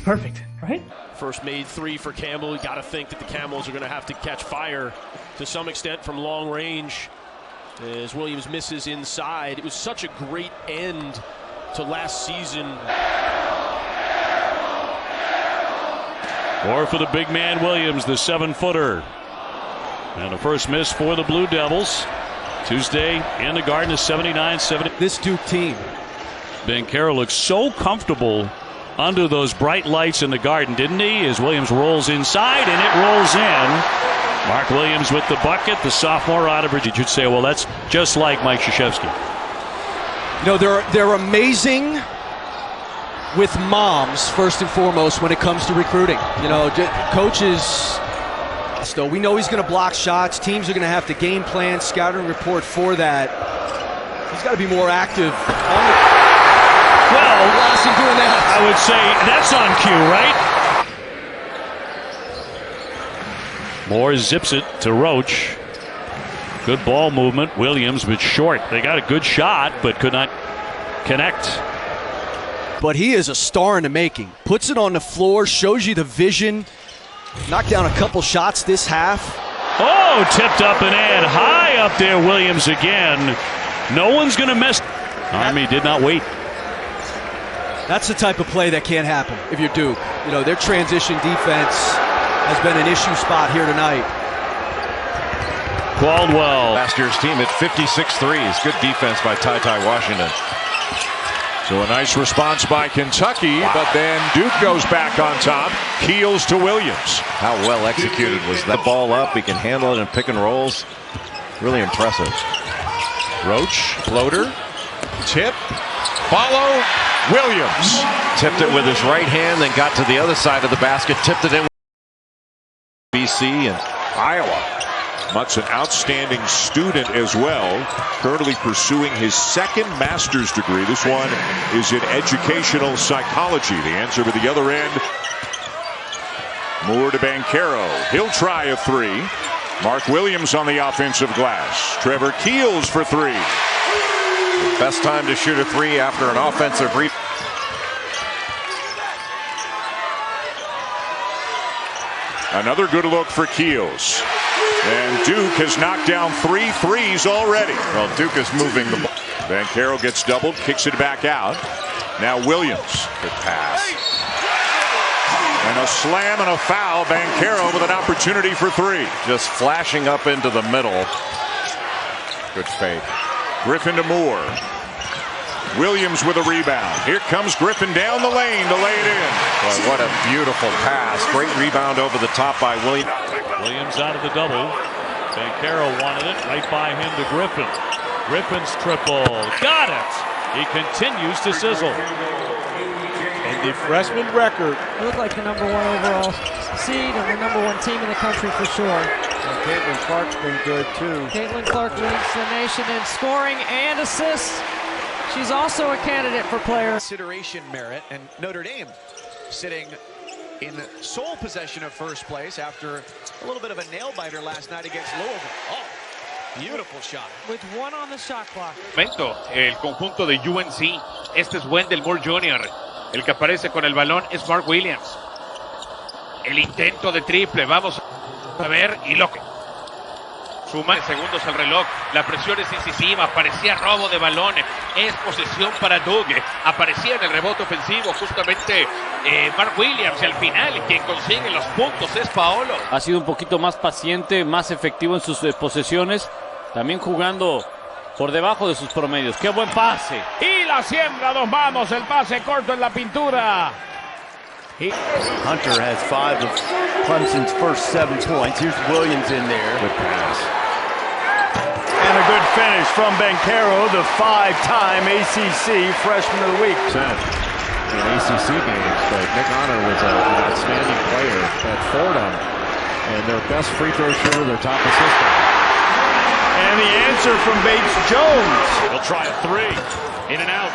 Perfect, right? First made three for Campbell. You got to think that the Camels are going to have to catch fire to some extent from long range as Williams misses inside. It was such a great end to last season. Or for the big man Williams, the 7-footer. And the first miss for the Blue Devils. Tuesday in the Garden is 79-70. This Duke team. Bancaro looks so comfortable under those bright lights in the Garden, didn't he? As Williams rolls inside, and it rolls in. Mark Williams with the bucket, the sophomore out of Virginia. You'd say, well, that's just like Mike Krzyzewski. You know, they're amazing with moms, first and foremost, when it comes to recruiting. You know, coaches, so we know he's going to block shots. Teams are going to have to game plan, scouting report for that. He's got to be more active on the... Well, doing that. I would say that's on cue, right? Moore zips it to Roach. Good ball movement. Williams, but short. They got a good shot, but could not connect. But he is a star in the making. Puts it on the floor, shows you the vision. Knocked down a couple shots this half. Oh, tipped up and in. High up there, Williams again. No one's going to miss. Army did not wait. That's the type of play that can't happen if you're Duke. You know, their transition defense has been an issue spot here tonight. Caldwell. Last year's team at 56 threes. Good defense by Ty Washington. So a nice response by Kentucky, but then Duke goes back on top. Keels to Williams. How well executed was that ball up? He can handle it in pick and rolls. Really impressive. Roach, floater, tip, follow. Williams tipped it with his right hand, then got to the other side of the basket, tipped it in. BC and Iowa. Mutt's an outstanding student as well, currently pursuing his second master's degree. This one is in educational psychology. The answer to the other end. Moore to Bancaro. He'll try a three. Mark Williams on the offensive glass. Trevor Keels for three. Best time to shoot a three after an offensive rebound. Another good look for Keels. And Duke has knocked down 3 threes already. Well, Duke is moving the ball. Bancaro gets doubled, kicks it back out. Now Williams. Good pass. And a slam and a foul. Bancaro with an opportunity for three. Just flashing up into the middle. Good fake. Griffin to Moore. Williams with a rebound. Here comes Griffin down the lane to lay it in. Boy, what a beautiful pass. Great rebound over the top by Williams. Williams out of the double. Bancaro wanted it. Right by him to Griffin. Griffin's triple. Got it. He continues to sizzle. And the freshman record. They look like the #1 overall seed and the #1 team in the country for sure. Caitlin Clark's been good too. Caitlin Clark leads the nation in scoring and assists. She's also a candidate for player consideration merit, and Notre Dame sitting in sole possession of first place after a little bit of a nail-biter last night against Louisville. Oh, Beautiful shot. With one on the shot clock. Momento, el conjunto de UNC. Este es Wendell Moore Jr. El que aparece con el balón es Mark Williams. El intento de triple, vamos a ver, y lo que suma segundos al reloj. La presión es incisiva, parecía robo de balón. Es posesión para Duke. Aparecía en el rebote ofensivo justamente Mark Williams, y al final quien consigue los puntos es Paolo. Ha sido un poquito más paciente, más efectivo en sus posesiones, también jugando por debajo de sus promedios. ¡Qué buen pase! Y la siembra a dos manos, el pase corto en la pintura. Hunter has 5 of Clemson's first 7 points. Here's Williams in there. Good pass. And a good finish from Banchero, the 5-time ACC Freshman of the Week. In ACC games, but Nick Honor was an outstanding player at Fordham, and their best free throw shooter, their top assistant. And the answer from Bates-Jones. He'll try a three. In and out.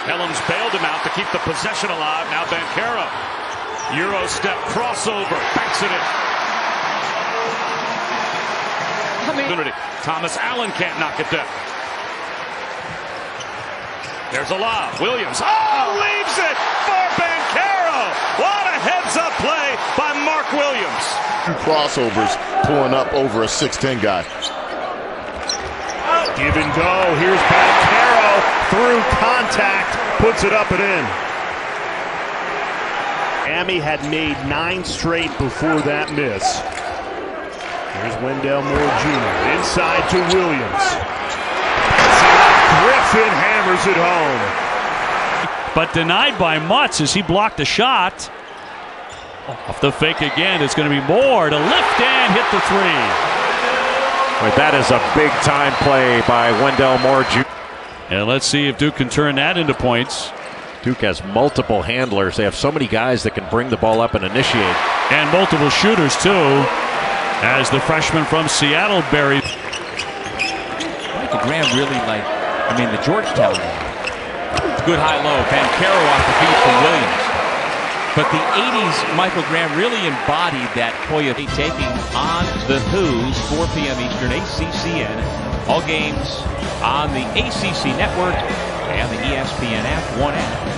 Helms bailed him out to keep the possession alive. Now Banchero. Euro step crossover. Banks it in. Opportunity. Thomas Allen can't knock it down. There's a lob. Williams. Oh, leaves it for Banchero. What a heads-up play by Mark Williams. 2 crossovers pulling up over a 6'10" guy. Give and go. Here's Banchero through contact. Puts it up and in. Miami had made 9 straight before that miss. Here's Wendell Moore Jr. inside to Williams. Griffin hammers it home. But denied by Mutz as he blocked the shot. Off the fake again, it's going to be Moore to lift and hit the three. Wait, that is a big-time play by Wendell Moore Jr. And let's see if Duke can turn that into points. Duke has multiple handlers. They have so many guys that can bring the ball up and initiate. And multiple shooters, too, as the freshman from Seattle buried. Michael Graham really the Georgetown. Good high-low. Banchero off the beat from Williams. But the 80s, Michael Graham really embodied that Hoya taking on the Who's, 4 p.m. Eastern, ACCN. All games on the ACC Network and the ESPN app,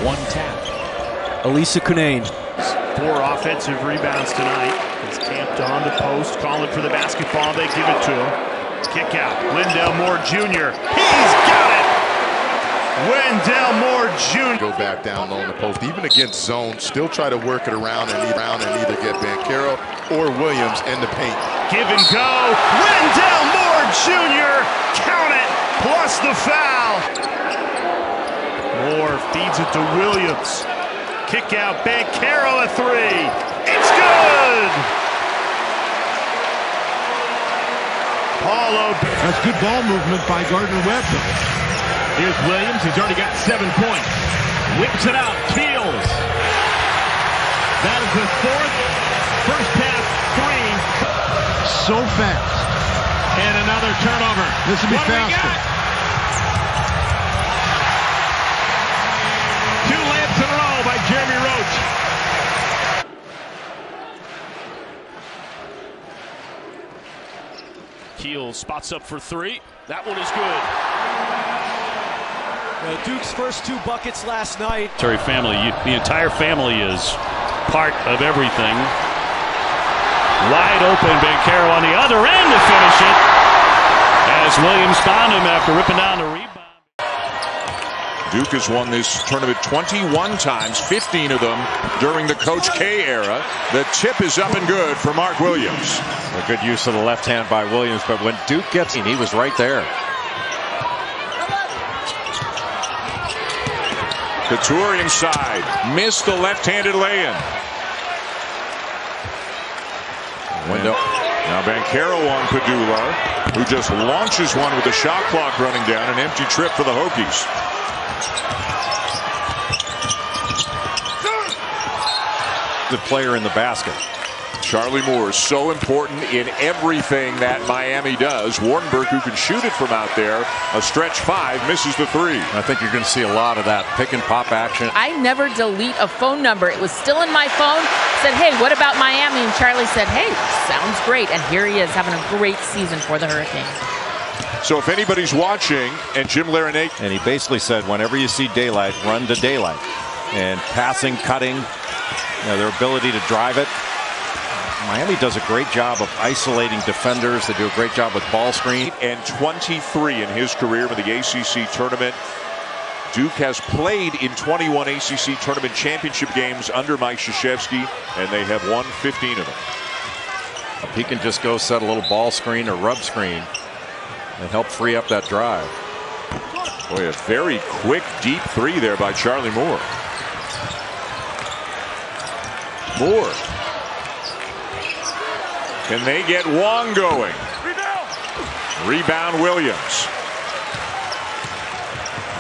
one tap. Elisa Cunane. 4 offensive rebounds tonight. He's tamped on the post, calling for the basketball. They give it to him. Kick out. Wendell Moore Jr. He's got it! Wendell Moore Jr. Go back down low in the post, even against zone, still try to work it around and either get Banchero or Williams in the paint. Give and go. Wendell Moore Jr. Count it, plus the foul. Moore feeds it to Williams. Kick out, Banchero a 3. It's good. Paulo. That's good ball movement by Gardner-Webb. Here's Williams. He's already got 7 points. Whips it out. Fields. That is the 4th first half 3. So fast. And another turnover. This will be faster. 2 layups in a row by Jeremy Roach. Keel spots up for 3. That one is good. Duke's first 2 buckets last night. Terry family, the entire family is part of everything. Wide open, Banchero on the other end to finish it. As Williams found him after ripping down the rebound. Duke has won this tournament 21 times, 15 of them during the Coach K era. The tip is up and good for Mark Williams. A good use of the left hand by Williams, but when Duke gets in, he was right there. Couture inside, missed the left-handed lay-in. Now Banchero on Padula, who just launches one with the shot clock running down. An empty trip for the Hokies. The player in the basket. Charlie Moore is so important in everything that Miami does. Wardenberg, who can shoot it from out there, a stretch 5, misses the 3. I think you're going to see a lot of that pick and pop action. I never delete a phone number. It was still in my phone. Said, hey, what about Miami? And Charlie said, hey, sounds great. And here he is having a great season for the Hurricanes. So if anybody's watching, and Jim Larinaga, and he basically said, whenever you see daylight, run to daylight. And passing, cutting, their ability to drive it. Miami does a great job of isolating defenders. They do a great job with ball screen. And 23 in his career in the ACC tournament. Duke has played in 21 ACC tournament championship games under Mike Krzyzewski, and they have won 15 of them. If he can just go set a little ball screen or rub screen and help free up that drive. Boy, a very quick, deep three there by Charlie Moore. Moore. Can they get Wong going? Rebound Williams.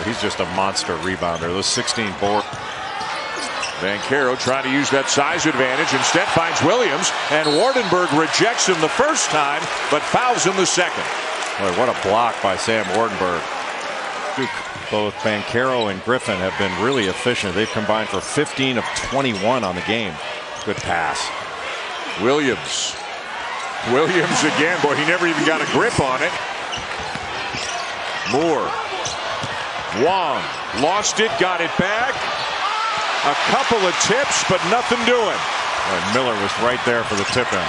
He's just a monster rebounder. Those 16 boards. Banchero trying to use that size advantage. Instead finds Williams, and Wardenberg rejects him the first time, but fouls him the second. Boy, what a block by Sam Wardenberg. Both Banchero and Griffin have been really efficient. They've combined for 15 of 21 on the game. Good pass. Williams. Williams again. Boy, he never even got a grip on it. Moore. Wong lost it, got it back. A couple of tips, but nothing doing. And Miller was right there for the tip in.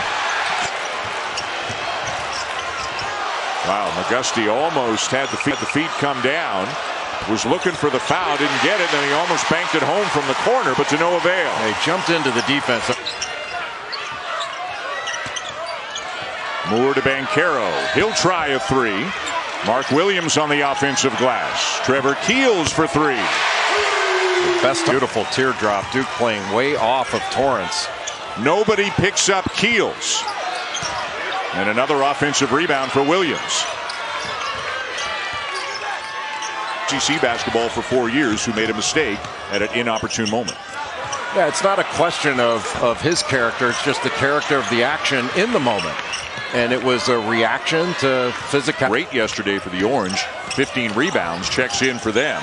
Wow, McGusty almost had the feet come down. Was looking for the foul, didn't get it, and he almost banked it home from the corner, but to no avail. They jumped into the defense. Moore to Banchero. He'll try a three. Mark Williams on the offensive glass. Trevor Keels for three. The best beautiful teardrop. Duke playing way off of Torrance. Nobody picks up Keels. And another offensive rebound for Williams. ACC basketball for 4 years, who made a mistake at an inopportune moment. Yeah, it's not a question of his character. It's just the character of the action in the moment. And it was a reaction to physical. Great yesterday for the Orange. 15 rebounds, checks in for them.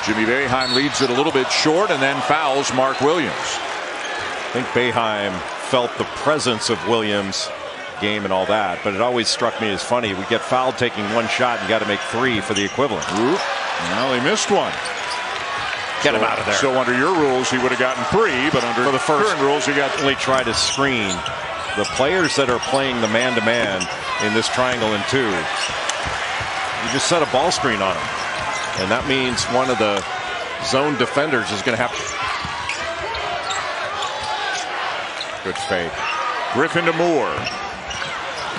Jimmy Boeheim leads it a little bit short and then fouls Mark Williams. I think Boeheim felt the presence of Williams' game and all that, but it always struck me as funny. We get fouled taking one shot and got to make three for the equivalent. Oop. Well, he missed one. Get him out of there. So under your rules, he would have gotten three, but under the current rules, he got only try to screen. The players that are playing the man-to-man in this triangle and two, you just set a ball screen on them. And that means one of the zone defenders is going to have to. Good fake. Griffin to Moore.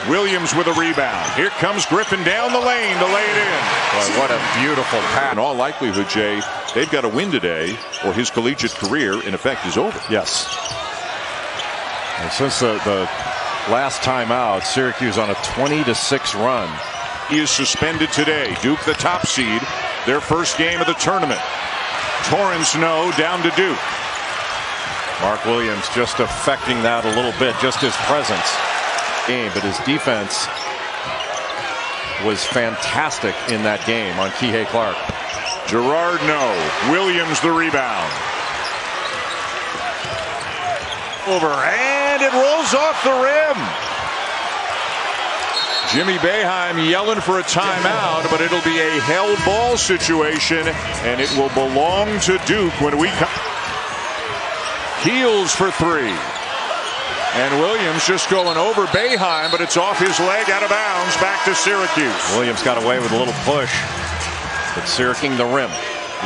Williams with a rebound. Here comes Griffin down the lane to lay it in. Boy, what a beautiful pass. In all likelihood, Jay, they've got to win today, or his collegiate career, in effect, is over. Yes. And since the last time out, Syracuse on a 20-6 run. He is suspended today. Duke, the top seed, their first game of the tournament. Torrance, no, down to Duke. Mark Williams just affecting that a little bit, just his presence. But his defense was fantastic in that game on Kihei Clark. Gerard, no. Williams, the rebound. Over, and it rolls off the rim. Jimmy Boeheim yelling for a timeout, but it'll be a held ball situation, and it will belong to Duke when we come. Keels for three. And Williams just going over Boeheim, but it's off his leg, out of bounds, back to Syracuse. Williams got away with a little push, but Syracuse the rim.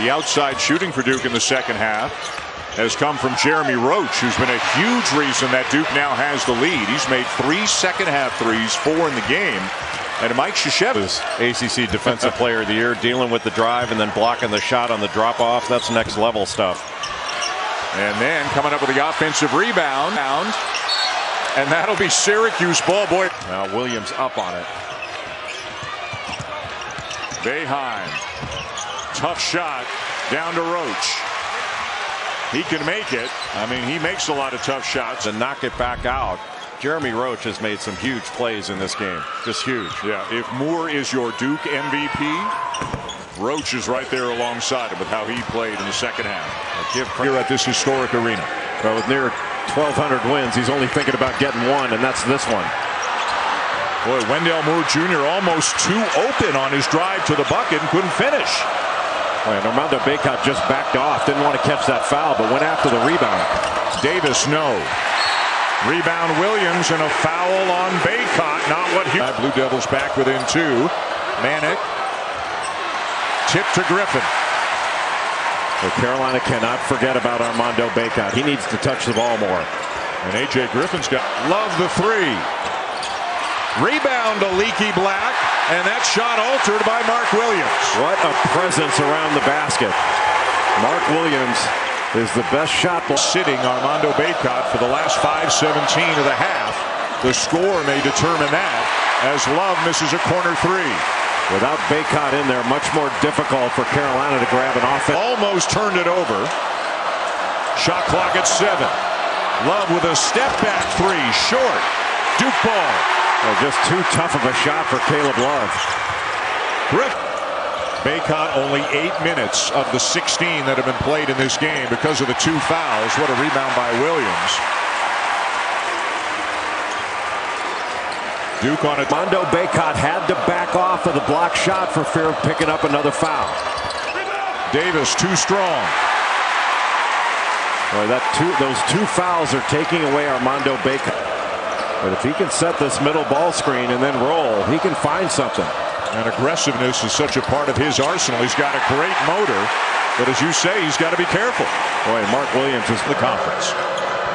The outside shooting for Duke in the second half has come from Jeremy Roach, who's been a huge reason that Duke now has the lead. He's made 3 second-half threes, 4 in the game. And Mike Krzyzewski, ACC Defensive Player of the Year, dealing with the drive and then blocking the shot on the drop-off. That's next-level stuff. And then coming up with the offensive rebound. And that'll be Syracuse ball, boy. Now Williams up on it. Boeheim. Tough shot down to Roach. He can make it. I mean, he makes a lot of tough shots. To knock it back out. Jeremy Roach has made some huge plays in this game. Just huge. Yeah, if Moore is your Duke MVP, Roach is right there alongside him with how he played in the second half. Here at this historic arena. Well, with near 1,200 wins, he's only thinking about getting one, and that's this one. Boy, Wendell Moore Jr. almost too open on his drive to the bucket and couldn't finish. And Armando Bacot just backed off. Didn't want to catch that foul, but went after the rebound. Davis, no. Rebound Williams and a foul on Bacot. Not what he... Blue Devils back within 2. Manick. Tip to Griffin. Well, Carolina cannot forget about Armando Bacot. He needs to touch the ball more. And A.J. Griffin's got... Love the 3. Rebound to Leaky Black. And that shot altered by Mark Williams. What a presence around the basket. Mark Williams is the best shot. Sitting Armando Bacot for the last 5:17 of the half. The score may determine that as Love misses a corner 3. Without Bacot in there, much more difficult for Carolina to grab an offense. Almost turned it over. Shot clock at 7. Love with a step back 3. Short. Duke ball. Well, just too tough of a shot for Caleb Love. Bacot only 8 minutes of the 16 that have been played in this game because of the 2 fouls. What a rebound by Williams. Duke on it. Armando Bacot had to back off of the block shot for fear of picking up another foul. Davis too strong. Boy, those 2 fouls are taking away Armando Bacot. But if he can set this middle ball screen and then roll, he can find something. And aggressiveness is such a part of his arsenal. He's got a great motor, but as you say, he's got to be careful. Boy, Mark Williams is the conference.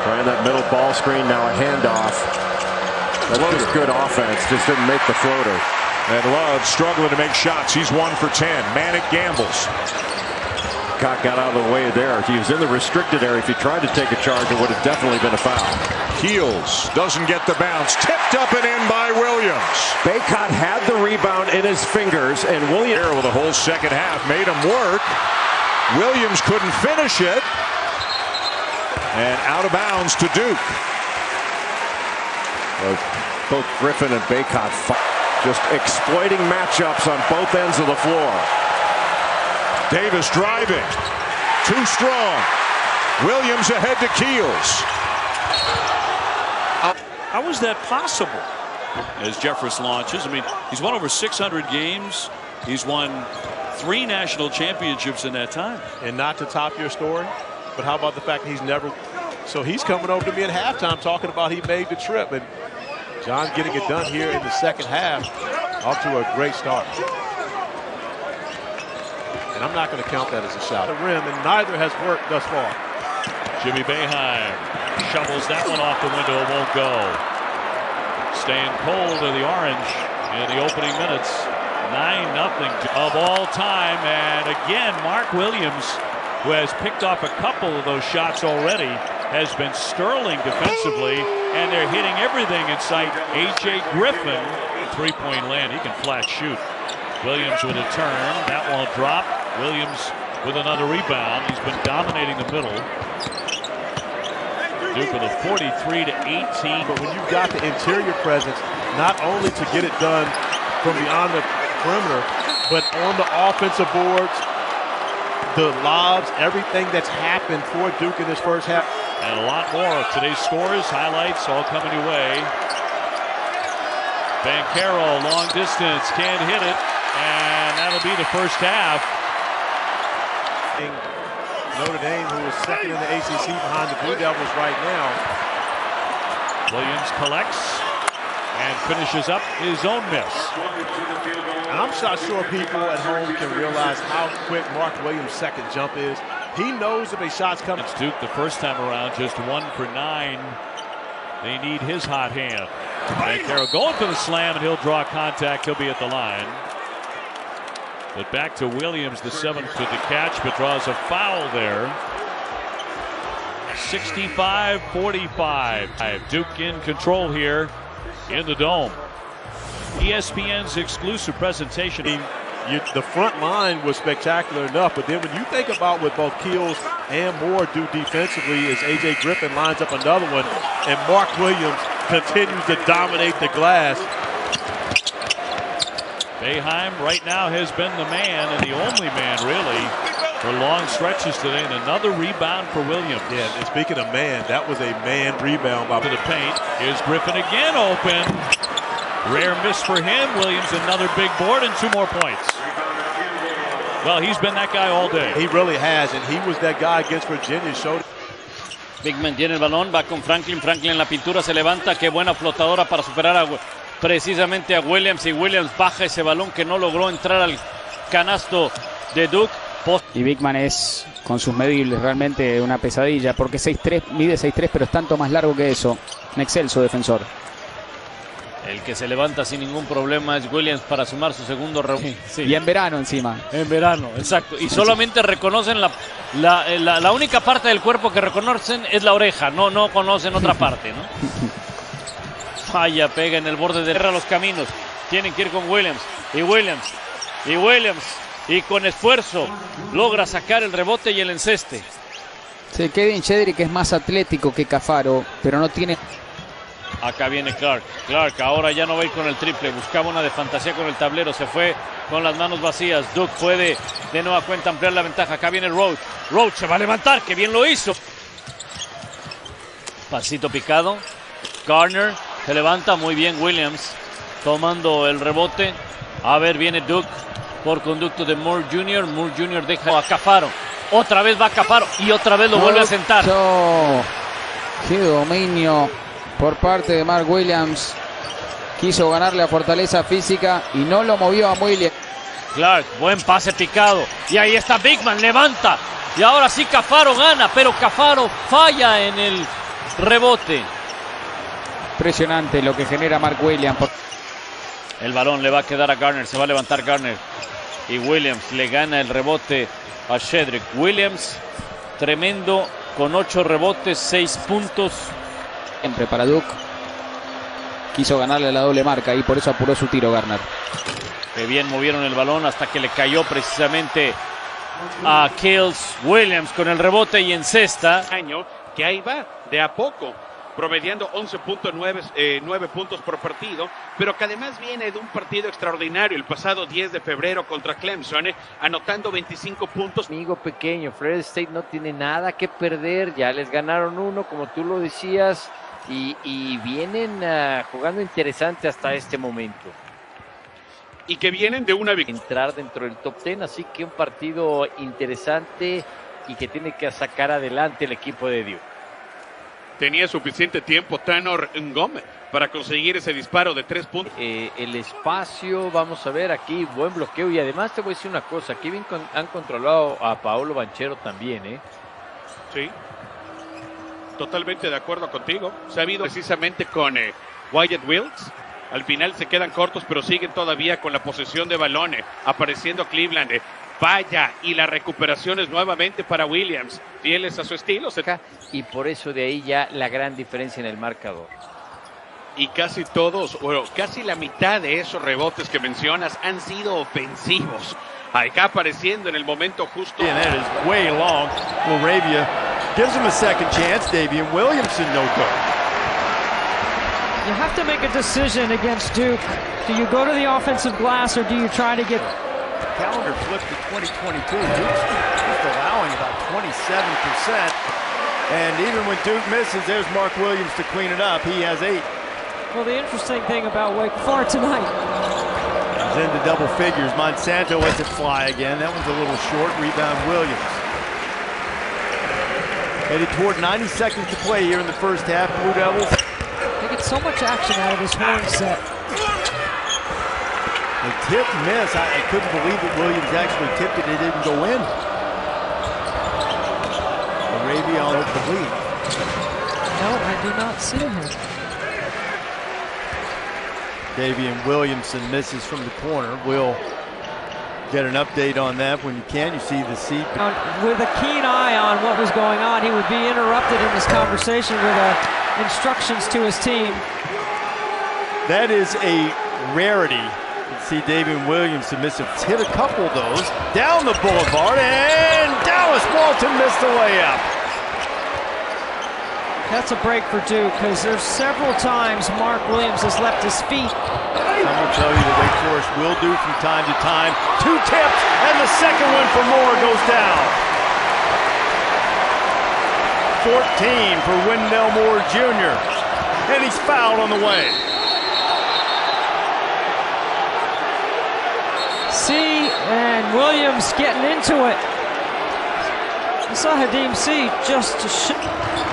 Trying that middle ball screen, now a handoff. That was good offense, just didn't make the floater. And Love struggling to make shots. He's 1 for 10. Manick gambles. Got out of the way there. If he was in the restricted area, if he tried to take a charge, it would have definitely been a foul. Heels doesn't get the bounce. Tipped up and in by Williams. Bacot had the rebound in his fingers, and Williams with the whole second half made him work. Williams couldn't finish it. And out of bounds to Duke. Both Griffin and Bacot just exploiting matchups on both ends of the floor. Davis driving. Too strong. Williams ahead to Keels. How is that possible? As Jeffress launches, I mean, he's won over 600 games. He's won 3 national championships in that time. And not to top your story, but how about the fact he's never... So he's coming over to me at halftime talking about he made the trip. And John getting it done here in the second half. Off to a great start. And I'm not going to count that as a shot. The rim, and neither has worked thus far. Jimmy Boeheim shovels that one off the window. It won't go. Staying cold to the Orange in the opening minutes. 9-0 of all time. And again, Mark Williams, who has picked off a couple of those shots already, has been sterling defensively. And they're hitting everything in sight. A.J. Griffin, 3-point land. He can flat shoot. Williams with a turn. That won't drop. Williams with another rebound. He's been dominating the middle. Duke with a 43-18. But when you've got the interior presence, not only to get it done from beyond the perimeter, but on the offensive boards, the lobs, everything that's happened for Duke in this first half. And a lot more of today's scores, highlights, all coming your way. Banchero, long distance, can't hit it. And that'll be the first half. Notre Dame, who is second in the ACC behind the Blue Devils right now. Williams collects and finishes up his own miss. And I'm not sure people at home can realize how quick Mark Williams' second jump is. He knows if a shot's coming. It's Duke the first time around, just 1 for 9. They need his hot hand. Banchero going for the slam, and he'll draw contact. He'll be at the line. But back to Williams, the 7th to the catch, but draws a foul there. 65-45. Duke in control here in the Dome. ESPN's exclusive presentation. The front line was spectacular enough, but then when you think about what both Keels and Moore do defensively, as A.J. Griffin lines up another one, and Mark Williams continues to dominate the glass. Boeheim right now has been the man, and the only man really, for long stretches today. And another rebound for Williams. Yeah, and speaking of man, that was a man rebound by to the paint. Here's Griffin again open. Rare miss for him. Williams another big board and 2 more points. Well, he's been that guy all day. He really has, and he was that guy against Virginia. Showed. Bigman tiene el balón, va con Franklin. Franklin en la pintura se levanta. Qué buena flotadora para superar precisamente a Williams. Y Williams baja ese balón que no logró entrar al canasto de Duke. Y Bigman es, con sus medibles, realmente una pesadilla, porque 6'3", mide 6'3", pero es tanto más largo que eso. Un excelso defensor. El que se levanta sin ningún problema es Williams para sumar su segundo rebote. Sí. Y en verano encima. En verano, exacto. Y solamente reconocen la única parte del cuerpo que reconocen es la oreja. No conocen otra parte, ¿no? Falla, pega en el borde de los caminos. Tienen que ir con Williams. Y Williams. Y con esfuerzo logra sacar el rebote y el enceste. Sí, Kevin Shedrick es más atlético que Cafaro, pero no tiene... Acá viene Clark. Clark ahora ya no va a ir con el triple. Buscaba una de fantasía con el tablero. Se fue con las manos vacías. Duke puede de nueva cuenta ampliar la ventaja. Acá viene Roach. Roach se va a levantar. ¡Qué bien lo hizo! Pasito picado. Garner se levanta. Muy bien Williams. Tomando el rebote. A ver, viene Duke por conducto de Moore Jr. Moore Jr. deja a Cafaro. Otra vez va a Cafaro. Y otra vez lo vuelve a sentar. ¡Qué dominio! Por parte de Mark Williams. Quiso ganarle a fortaleza física y no lo movió a Williams. Clark, buen pase picado. Y ahí está Bigman, levanta. Y ahora sí Cafaro gana, pero Cafaro falla en el rebote. Impresionante lo que genera Mark Williams. El balón le va a quedar a Garner, se va a levantar Garner. Y Williams le gana el rebote a Shedrick. Williams, tremendo, con 8 rebotes, 6 puntos. Siempre para Duke. Quiso ganarle la doble marca y por eso apuró su tiro Garner. Qué bien movieron el balón hasta que le cayó precisamente a Kills. Williams con el rebote y encesta. Año que ahí va de a poco, promediando 11.9 puntos por partido, pero que además viene de un partido extraordinario el pasado 10 de febrero contra Clemson, anotando 25 puntos. Amigo pequeño, Florida State no tiene nada que perder, ya les ganaron uno, como tú lo decías, y vienen jugando interesante hasta este momento. Y que vienen de una victoria. Entrar dentro del top 10, así que un partido interesante y que tiene que sacar adelante el equipo de Duke. Tenía suficiente tiempo Tanner Ngome para conseguir ese disparo de 3 puntos. El espacio, vamos a ver aquí, buen bloqueo. Y además te voy a decir una cosa, aquí bien han controlado a Paolo Banchero también, Sí, totalmente de acuerdo contigo. Se ha habido precisamente con Wyatt Wilkes. Al final se quedan cortos, pero siguen todavía con la posesión de balón. Apareciendo Cleveland. Vaya, y la recuperación es nuevamente para Williams, fieles a su estilo. Y por eso de ahí ya la gran diferencia en el marcador. Y casi todos, bueno, casi la mitad de esos rebotes que mencionas han sido ofensivos. Acá apareciendo en el momento justo. And that is way long. Moravia gives him a second chance. Davian Williamson no good. You have to make a decision against Duke. Do you go to the offensive glass or do you try to get... Calendar flipped to 2022. Duke's just allowing about 27%. And even when Duke misses, there's Mark Williams to clean it up. He has 8. Well, the interesting thing about Wake Forest tonight. He's into double figures. Monsanto lets it fly again. That one's a little short. Rebound Williams. Headed toward 90 seconds to play here in the first half. Blue Devils. They get so much action out of this horn set. The tip miss. I couldn't believe that Williams actually tipped it. It didn't go in. Arabia on the lead. No, I do not see him. Davian Williamson misses from the corner. We'll get an update on that when you can. You see the seat. With a keen eye on what was going on, he would be interrupted in this conversation with instructions to his team. That is a rarity. You see Davian Williamson miss it. Hit a couple of those down the boulevard, and Dallas Walton missed the layup. That's a break for Duke, because there's several times Mark Williams has left his feet. Some will tell you that Wake Forest will do from time to time. 2 tips, and the second one for Moore goes down. 14 for Wendell Moore Jr., and he's fouled on the way. C, and Williams getting into it. I saw Hadim C just to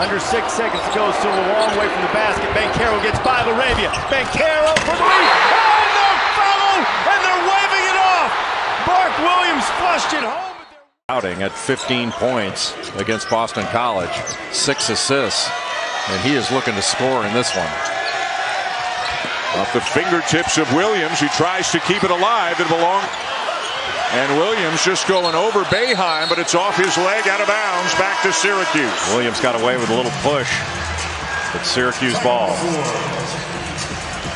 Under 6 seconds to go, still a long way from the basket. Banchero gets by Laravia. Banchero for the lead. And the foul! And they're waving it off! Mark Williams flushed it home. Outing at 15 points against Boston College, 6 assists, and he is looking to score in this one. Off the fingertips of Williams, who tries to keep it alive. It belongs. And Williams just going over Boeheim, but it's off his leg, out of bounds, back to Syracuse. Williams got away with a little push. It's Syracuse ball.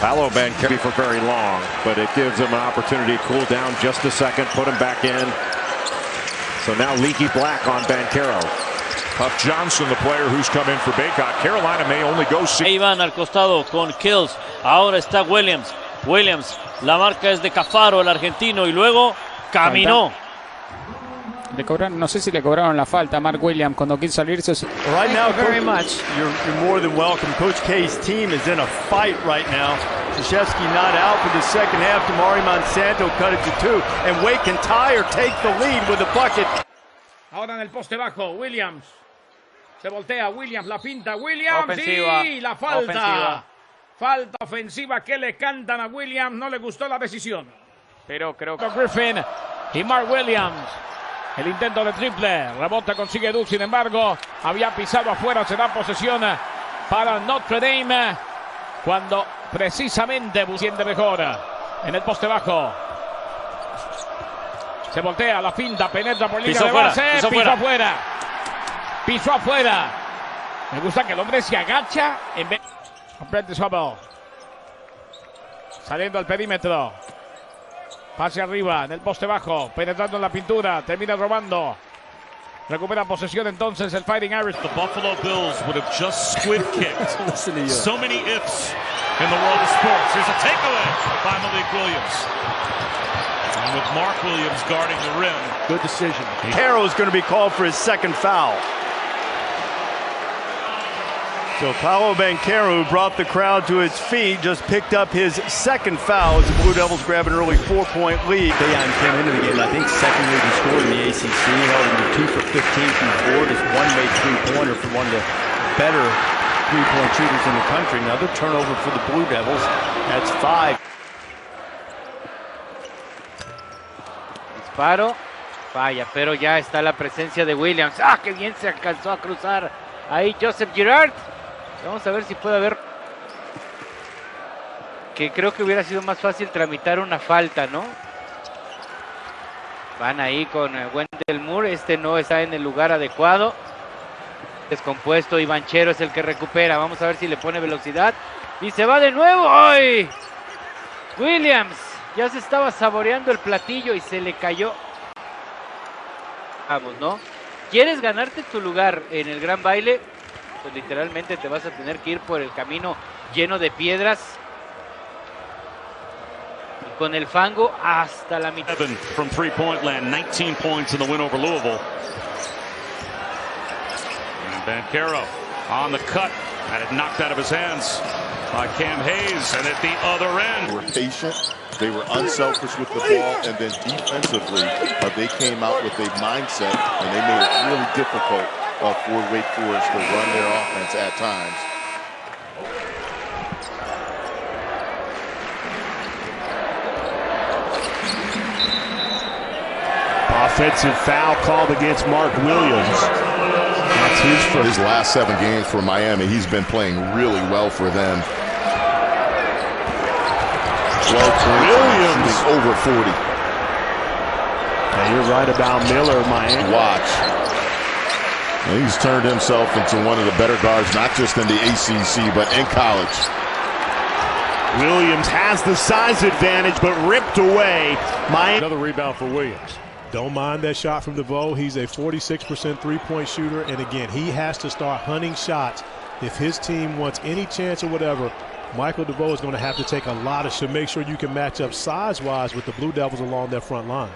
Paolo Banchero for very long, but it gives him an opportunity to cool down just a second, put him back in. So now Leaky Black on Banchero. Huff Johnson, the player who's come in for Baycott. Carolina may only go 6. Ahí van al costado con Kills. Ahora está Williams. Williams, la marca es de Cafaro, el argentino, y luego caminó. Le cobraron, no sé si le cobraron la falta a Mark Williams cuando quiso salirse. Right now, very much. You're more than welcome. Coach K's team is in a fight right now. Krzyzewski not out for the second half. Damari Monsanto cut it to 2. And Wake and Tyre take the lead with a bucket. Ahora en el poste bajo, Williams. Se voltea, Williams, la pinta, Williams. Ofensiva. Y la falta. Ofensiva. Falta ofensiva que le cantan a Williams. No le gustó la decisión. Pero creo que Griffin y Mark Williams. El intento de triple. Rebota, consigue Duke. Sin embargo, había pisado afuera. Será posesión para Notre Dame. Cuando precisamente siente mejor. En el poste bajo. Se voltea, la finta, penetra por línea de base. Pisó afuera. Pisó afuera. Me gusta que el hombre se agacha en vez. Prentice Hubble. Saliendo al perímetro. Pase arriba, en el poste bajo, penetrando en la pintura, termina robando. Recupera posesión entonces el Fighting Irish. The Buffalo Bills would have just squid kicked. So many ifs in the world of sports. Here's a takeaway by Malik Williams. And with Mark Williams guarding the rim. Good decision. Caro is going to be called for his second foul. So Paolo Banchero, who brought the crowd to its feet, just picked up his second foul as the Blue Devils grab an early 4-point lead. Boeheim came into the game, I think, second leading scorer in the ACC. Held him to 2 for 15 from the floor. Just one made three-pointer for one of the better three-point shooters in the country. Another turnover for the Blue Devils. That's 5. disparo. Falla, pero ya está la presencia de Williams. ¡Ah, qué bien se alcanzó a cruzar! Ahí Joseph Girard. Vamos a ver si puede haber... Que creo que hubiera sido más fácil tramitar una falta, ¿no? Van ahí con Wendell Moore. Este no está en el lugar adecuado. Descompuesto y Banchero es el que recupera. Vamos a ver si le pone velocidad. Y se va de nuevo. ¡Ay! Williams ya se estaba saboreando el platillo y se le cayó. Vamos, ¿no? ¿Quieres ganarte tu lugar en el gran baile? Pues literalmente te vas a tener que ir por el camino lleno de piedras. Y con el fango hasta la mitad. From three-point land, 19 points in the win over Louisville. And Banchero on the cut. Had it knocked out of his hands by Cam Hayes. And at the other end. They were patient. They were unselfish with the ball, and then defensively, they came out with a mindset, and they made it really difficult for Wake Forest to run their offense at times. Offensive foul called against Mark Williams. That's his first. His last 7 games for Miami, he's been playing really well for them. 12 points, Williams over 40. Yeah, you're right about Miller, Miami. Watch. And he's turned himself into one of the better guards, not just in the ACC, but in college. Williams has the size advantage, but ripped away. Another rebound for Williams. Don't mind that shot from DeVoe. He's a 46% three-point shooter, and again, he has to start hunting shots. If his team wants any chance or whatever, Michael DeVoe is going to have to take a lot of to make sure you can match up size-wise with the Blue Devils along their front line.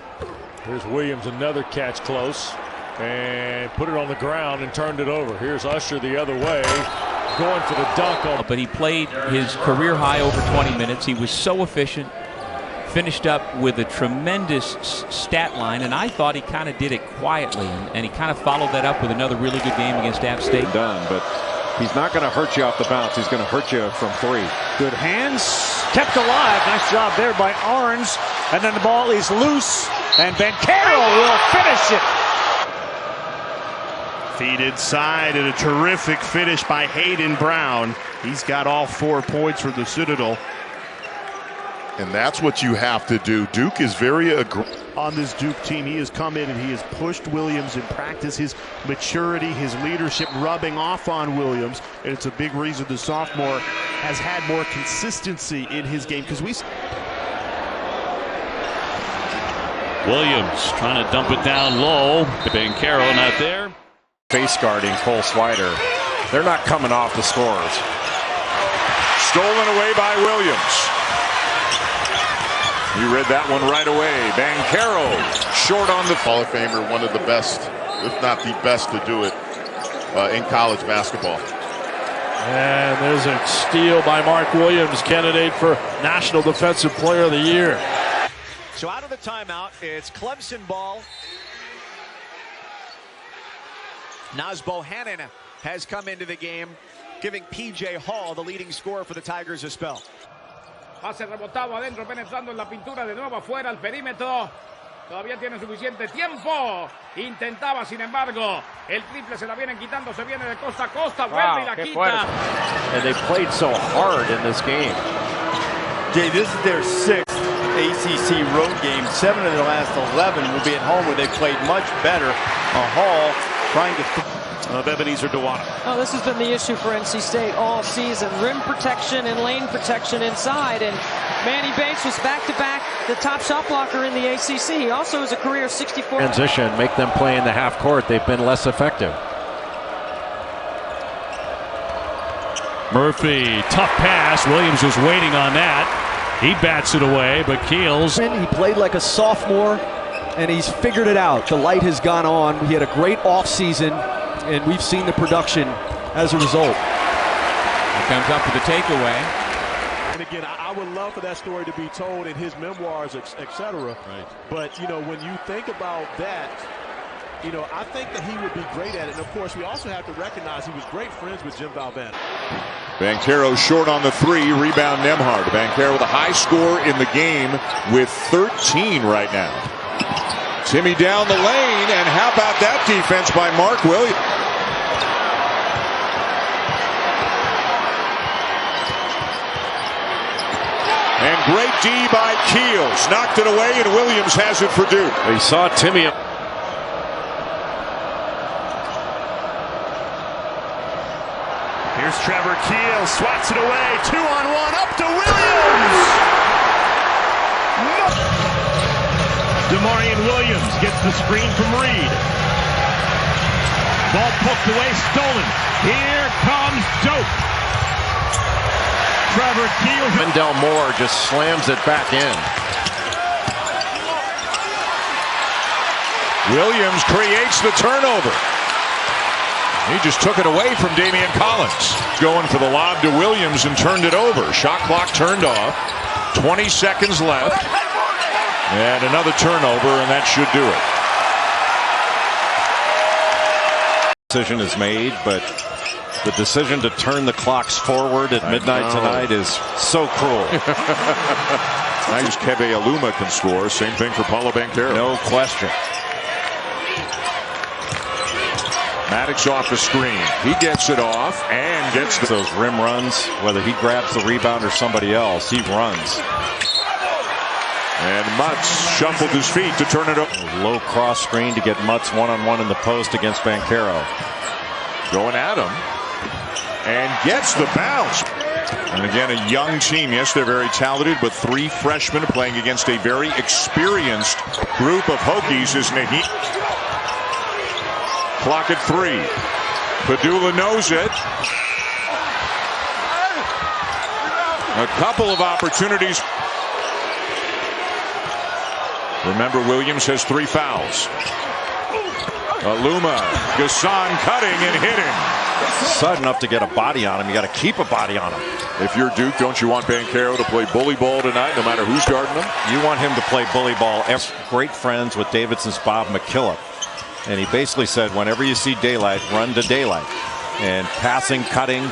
Here's Williams, another catch close, and put it on the ground and turned it over. Here's Usher the other way, going for the dunk. But he played his career high over 20 minutes. He was so efficient. finished up with a tremendous stat line, and I thought he kind of did it quietly, and he kind of followed that up with another really good game against App State. Done, but he's not going to hurt you off the bounce. He's going to hurt you from three. Good hands, kept alive. Nice job there by Arns. And then the ball is loose, and Banchero will finish it. Feed inside and a terrific finish by Hayden Brown. He's got all 4 points for the Citadel. And that's what you have to do. Duke is very aggressive. On this Duke team, he has come in and he has pushed Williams in practice. His maturity, his leadership rubbing off on Williams. And it's a big reason the sophomore has had more consistency in his game. Because Williams trying to dump it down low. Banchero not there. Face guarding Cole Swider. They're not coming off the scores. Stolen away by Williams. You read that one right away. Banchero short on the Hall of Famer, one of the best, if not the best, to do it in college basketball. And there's a steal by Mark Williams, candidate for National Defensive Player of the Year. So out of the timeout, it's Clemson ball. Naz Bohannon has come into the game, giving P.J. Hall the leading scorer for the Tigers a spell. Pase rebotado adentro, penetrando en la pintura de nuevo afuera al perímetro. Todavía tiene suficiente tiempo. Intentaba, sin embargo, el triple se la vienen quitando, se viene de costa a costa, vuelve y la quita. And they played so hard in this game. Jay, this is their 6th ACC road game. 7 of their last 11 will be at home where they played much better. Hall trying to... of Ebenezer Dewada. Oh, this has been the issue for NC State all season. Rim protection and lane protection inside. And Manny Bates was back-to-back the top shot blocker in the ACC. He also has a career 64. Transition, make them play in the half court. They've been less effective. Murphy, tough pass. Williams was waiting on that. He bats it away, but Keels. He played like a sophomore, and he's figured it out. The light has gone on. He had a great offseason, and we've seen the production as a result. He comes up with the takeaway. And again, I would love for that story to be told in his memoirs, etc. Right. But, you know, when you think about that, you know, I think that he would be great at it. And, of course, we also have to recognize he was great friends with Jim Valvano. Banchero short on the 3, rebound Nembhard. Banchero with a high score in the game with 13 right now. Timmy down the lane, and how about that defense by Mark Williams? And great D by Keels. Knocked it away, and Williams has it for Duke. He saw Timmy. Here's Trevor Keels, swats it away, 2-on-1, up to Williams! No. Demarion Williams gets the screen from Reed. Ball poked away, stolen. Here comes Doak. Trevor Keels. Wendell Moore just slams it back in. Williams creates the turnover. He just took it away from Damian Collins. Going for the lob to Williams and turned it over. Shot clock turned off. 20 seconds left. And another turnover, and that should do it. Decision is made, but the decision to turn the clocks forward at midnight tonight is so cruel. Nice. Keve Aluma can score. Same thing for Paulo Banchero. No question. Maddox off the screen. He gets it off and gets those rim runs. Whether he grabs the rebound or somebody else, he runs. And Mutz shuffled his feet to turn it up. Low cross screen to get Mutz one-on-one in the post against Banchero. Going at him. And gets the bounce. And again, a young team. Yes, they're very talented, but 3 freshmen playing against a very experienced group of Hokies is Naheem. Clock at 3. Padula knows it. A couple of opportunities. Remember, Williams has 3 fouls. Aluma, Gassan cutting and hitting. sudden enough to get a body on him. You got to keep a body on him. If you're Duke, don't you want Banchero to play bully ball tonight, no matter who's guarding him? You want him to play bully ball. Great friends with Davidson's Bob McKillop. And he basically said, whenever you see daylight, run to daylight. And passing, cutting,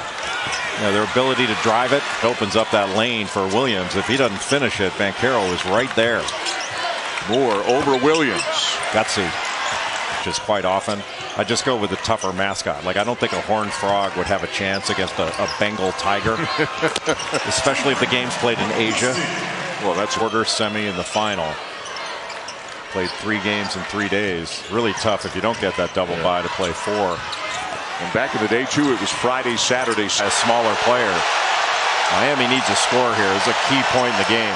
their ability to drive it opens up that lane for Williams. If he doesn't finish it, Banchero is right there. Moore over Williams. Gutsy, which is quite often. I just go with the tougher mascot. Like, I don't think a horned frog would have a chance against a Bengal tiger, especially if the game's played in Asia. Well, that's quarter, semi, and the final. Played 3 games in 3 days. Really tough if you don't get that double bye to play 4. And back in the day, too, it was Friday, Saturday. A smaller player. Miami needs a score here. It's a key point in the game.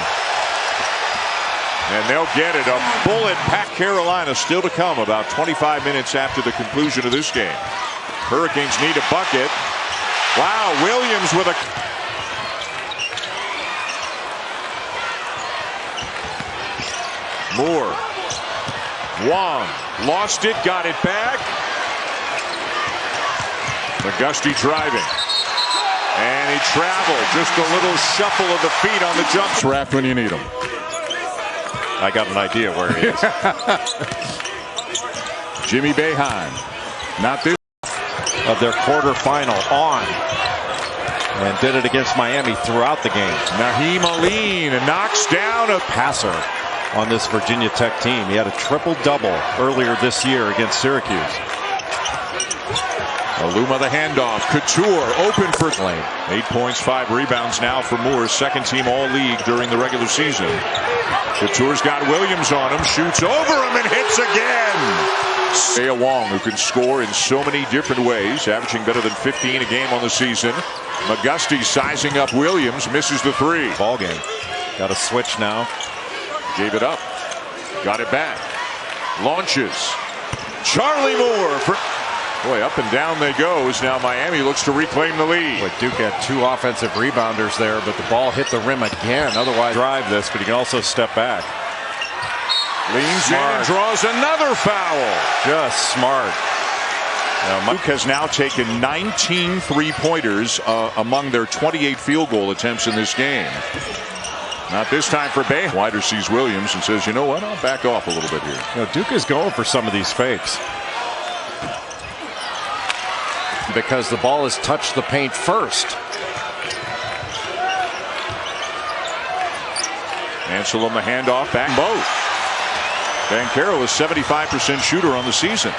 And they'll get it. A bullet-packed Carolina still to come about 25 minutes after the conclusion of this game. Hurricanes need a bucket. Wow, Williams with a... Moore. Wong lost it, got it back. McGusty driving. And he traveled. Just a little shuffle of the feet on the jump. Draft when you need him. I got an idea where he is. Jimmy Boeheim. Not this. Of their quarterfinal on. And did it against Miami throughout the game. Naheem Aline knocks down a passer on this Virginia Tech team. He had a triple-double earlier this year against Syracuse. Aluma the handoff. Couture open for lane. 8 points, 5 rebounds now for Moore. Second team all-league during the regular season. Couture's got Williams on him. Shoots over him and hits again. Isaiah Wong, who can score in so many different ways, averaging better than 15 a game on the season. McGusty sizing up Williams. Misses the 3. Ball game. Got a switch now. Gave it up. Got it back. Launches. Charlie Moore for... Boy, up and down they go as now Miami looks to reclaim the lead. Boy, Duke had 2 offensive rebounders there, but the ball hit the rim again. Otherwise, drive this, but he can also step back. Leans in and draws another foul. Just smart. Now, Duke has now taken 19 three-pointers among their 28 field goal attempts in this game. Not this time for Bay. Wider sees Williams and says, you know what, I'll back off a little bit here. Duke is going for some of these fakes. Because the ball has touched the paint first. Ansel on the handoff, back both. Banchero is 75% shooter on the season.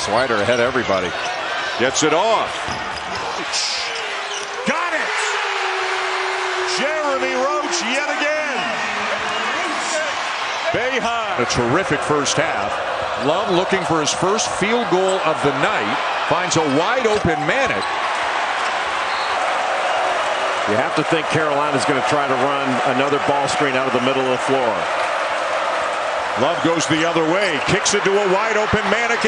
Swider ahead of everybody. Gets it off. Got it! Jeremy Roach yet again. Boeheim. A terrific first half. Love looking for his first field goal of the night. Finds a wide open Manick. You have to think Carolina's going to try to run another ball screen out of the middle of the floor. Love goes the other way. Kicks it to a wide open Manick.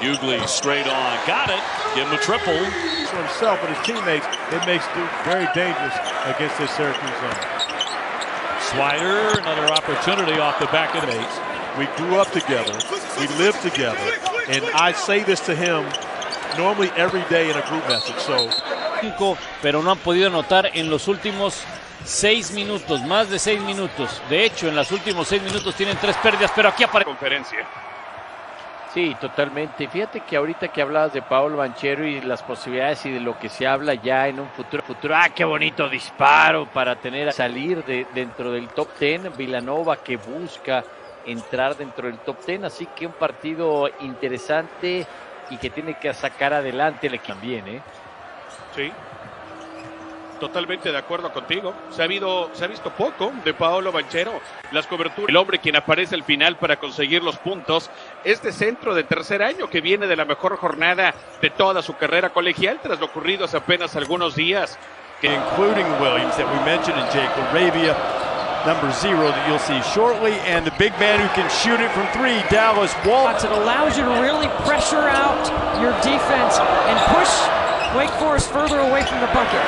Hughley straight on. Got it. Give him a triple. For himself and his teammates, it makes Duke very dangerous against this Syracuse zone. Swider, another opportunity off the back of the base. We grew up together. We lived together. And I say this to him normally every day in a group message. So, pero no han podido anotar en los últimos 6 minutos, más de 6 minutos. De hecho, en los últimos 6 minutos tienen 3 pérdidas, pero aquí aparece. Conferencia. Sí, totalmente. Fíjate que ahorita que hablabas de Paolo Banchero y las posibilidades y de lo que se habla ya en un futuro. ¡Ah, qué bonito disparo! Para tener a salir dentro del top 10. Villanova que busca entrar dentro del top 10. Así que un partido interesante y que tiene que sacar adelante el equipo también, ¿eh? Sí. Totalmente de acuerdo contigo. Se ha visto poco de Paolo Banchero. Las coberturas. El hombre quien aparece al final para conseguir los puntos. Este centro de tercer año que viene de la mejor jornada de toda su carrera colegial tras lo ocurrido hace apenas algunos días. Including Williams that we mentioned in Jake Arabia, number 0 that you'll see shortly, and the big man who can shoot it from 3, Dallas Walton. It allows you to really pressure out your defense and push Wake Forest further away from the bucket.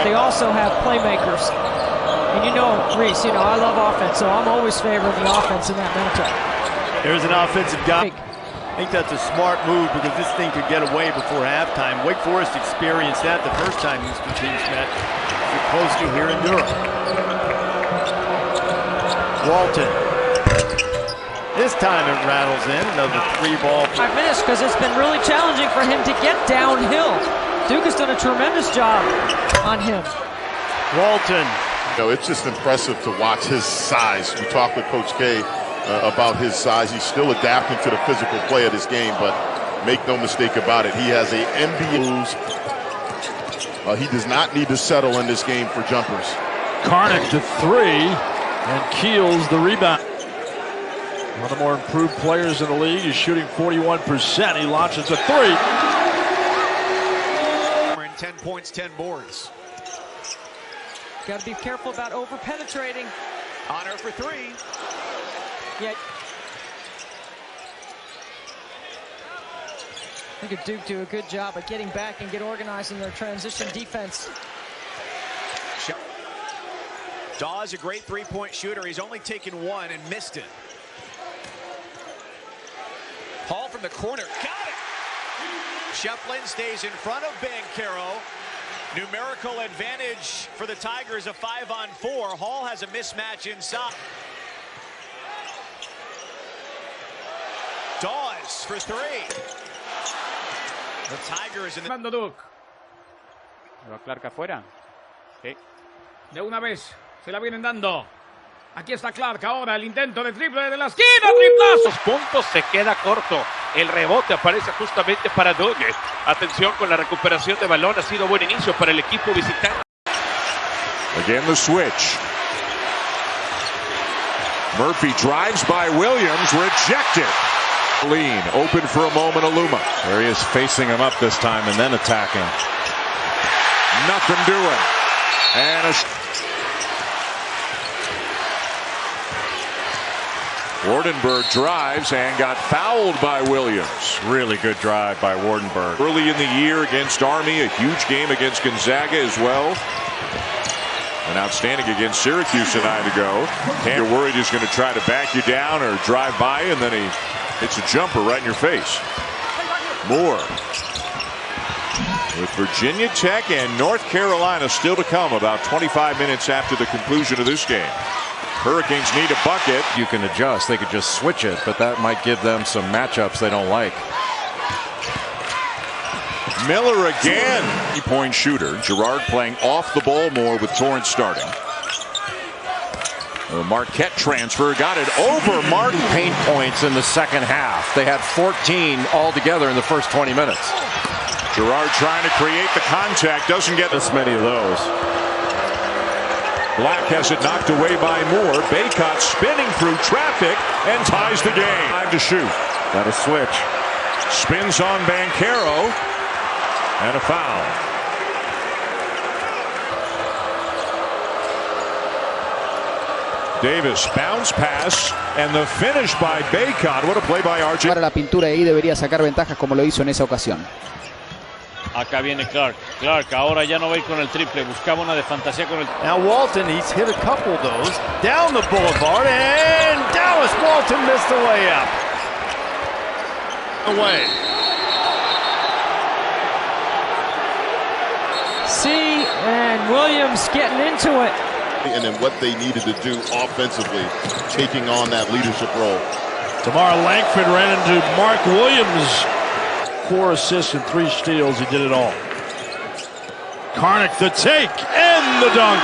They also have playmakers. And you know, Reese, I love offense, so I'm always favoring the offense in that matchup. There's an offensive guy. I think that's a smart move because this thing could get away before halftime. Wake Forest experienced that the first time these two teams met. They're close to here in Durham. Walton. This time it rattles in. Another 3-ball. 5 minutes because it's been really challenging for him to get downhill. Duke has done a tremendous job on him. Walton. You know, it's just impressive to watch his size. We talked with Coach K about his size. He's still adapting to the physical play of this game, but make no mistake about it, he has a NBA moves. He does not need to settle in this game for jumpers. Karnick to 3, and Keels the rebound. One of the more improved players in the league. He's shooting 41%. He launches a 3. 10 points, 10 boards. Got to be careful about over-penetrating. On her for 3. Yeah. I think Duke do a good job of getting back and get organized in their transition defense. Dawes a great three-point shooter. He's only taken 1 and missed it. Hall from the corner. Got it! Shefflin stays in front of Banchero. Numerical advantage for the Tigers, a 5-on-4. Hall has a mismatch inside. Dawes for 3. The Tigers in the... Duke. ¿Va Clark afuera? Sí. De una vez, se la vienen dando. Aquí está Clark ahora, el intento de triple de la esquina, triplazo. Los puntos se queda corto. El rebote aparece justamente para Duke. Atención con la recuperación de balón. Ha sido buen inicio para el equipo visitante. Again the switch. Murphy drives by Williams, rejected. Lean, open for a moment, Aluma. There he is facing him up this time and then attacking. Nothing doing. And a... Wardenberg drives and got fouled by Williams. Really good drive by Wardenberg. Early in the year against Army, a huge game against Gonzaga as well. And outstanding against Syracuse a night ago. You're worried he's going to try to back you down or drive by, and then he hits a jumper right in your face. Moore. With Virginia Tech and North Carolina still to come about 25 minutes after the conclusion of this game. Hurricanes need a bucket. You can adjust. They could just switch it, but that might give them some matchups they don't like. Miller again. 3-point shooter. Girard playing off the ball more with Torrance starting. The Marquette transfer got it over Martin. Paint points in the second half. They had 14 altogether in the first 20 minutes. Girard trying to create the contact. Doesn't get this many of those. Black has it knocked away by Moore. Baycott spinning through traffic and ties the game. Time to shoot. Got a switch. Spins on Banchero. And a foul. Davis, bounce pass, and the finish by Baycott. What a play by RJ. Para la pintura ahí debería sacar ventajas como lo hizo en esa ocasión. Acá viene Clark. Clark ahora ya no va a ir con el triple. Buscaba una de fantasía con el... Now Walton, he's hit a couple of those. Down the boulevard, and Dallas Walton missed the layup. Away. See, and Williams getting into it. And then what they needed to do offensively, taking on that leadership role. Tamar Langford ran into Mark Williams. 4 assists and 3 steals. He did it all. Karnick the take and the dunk.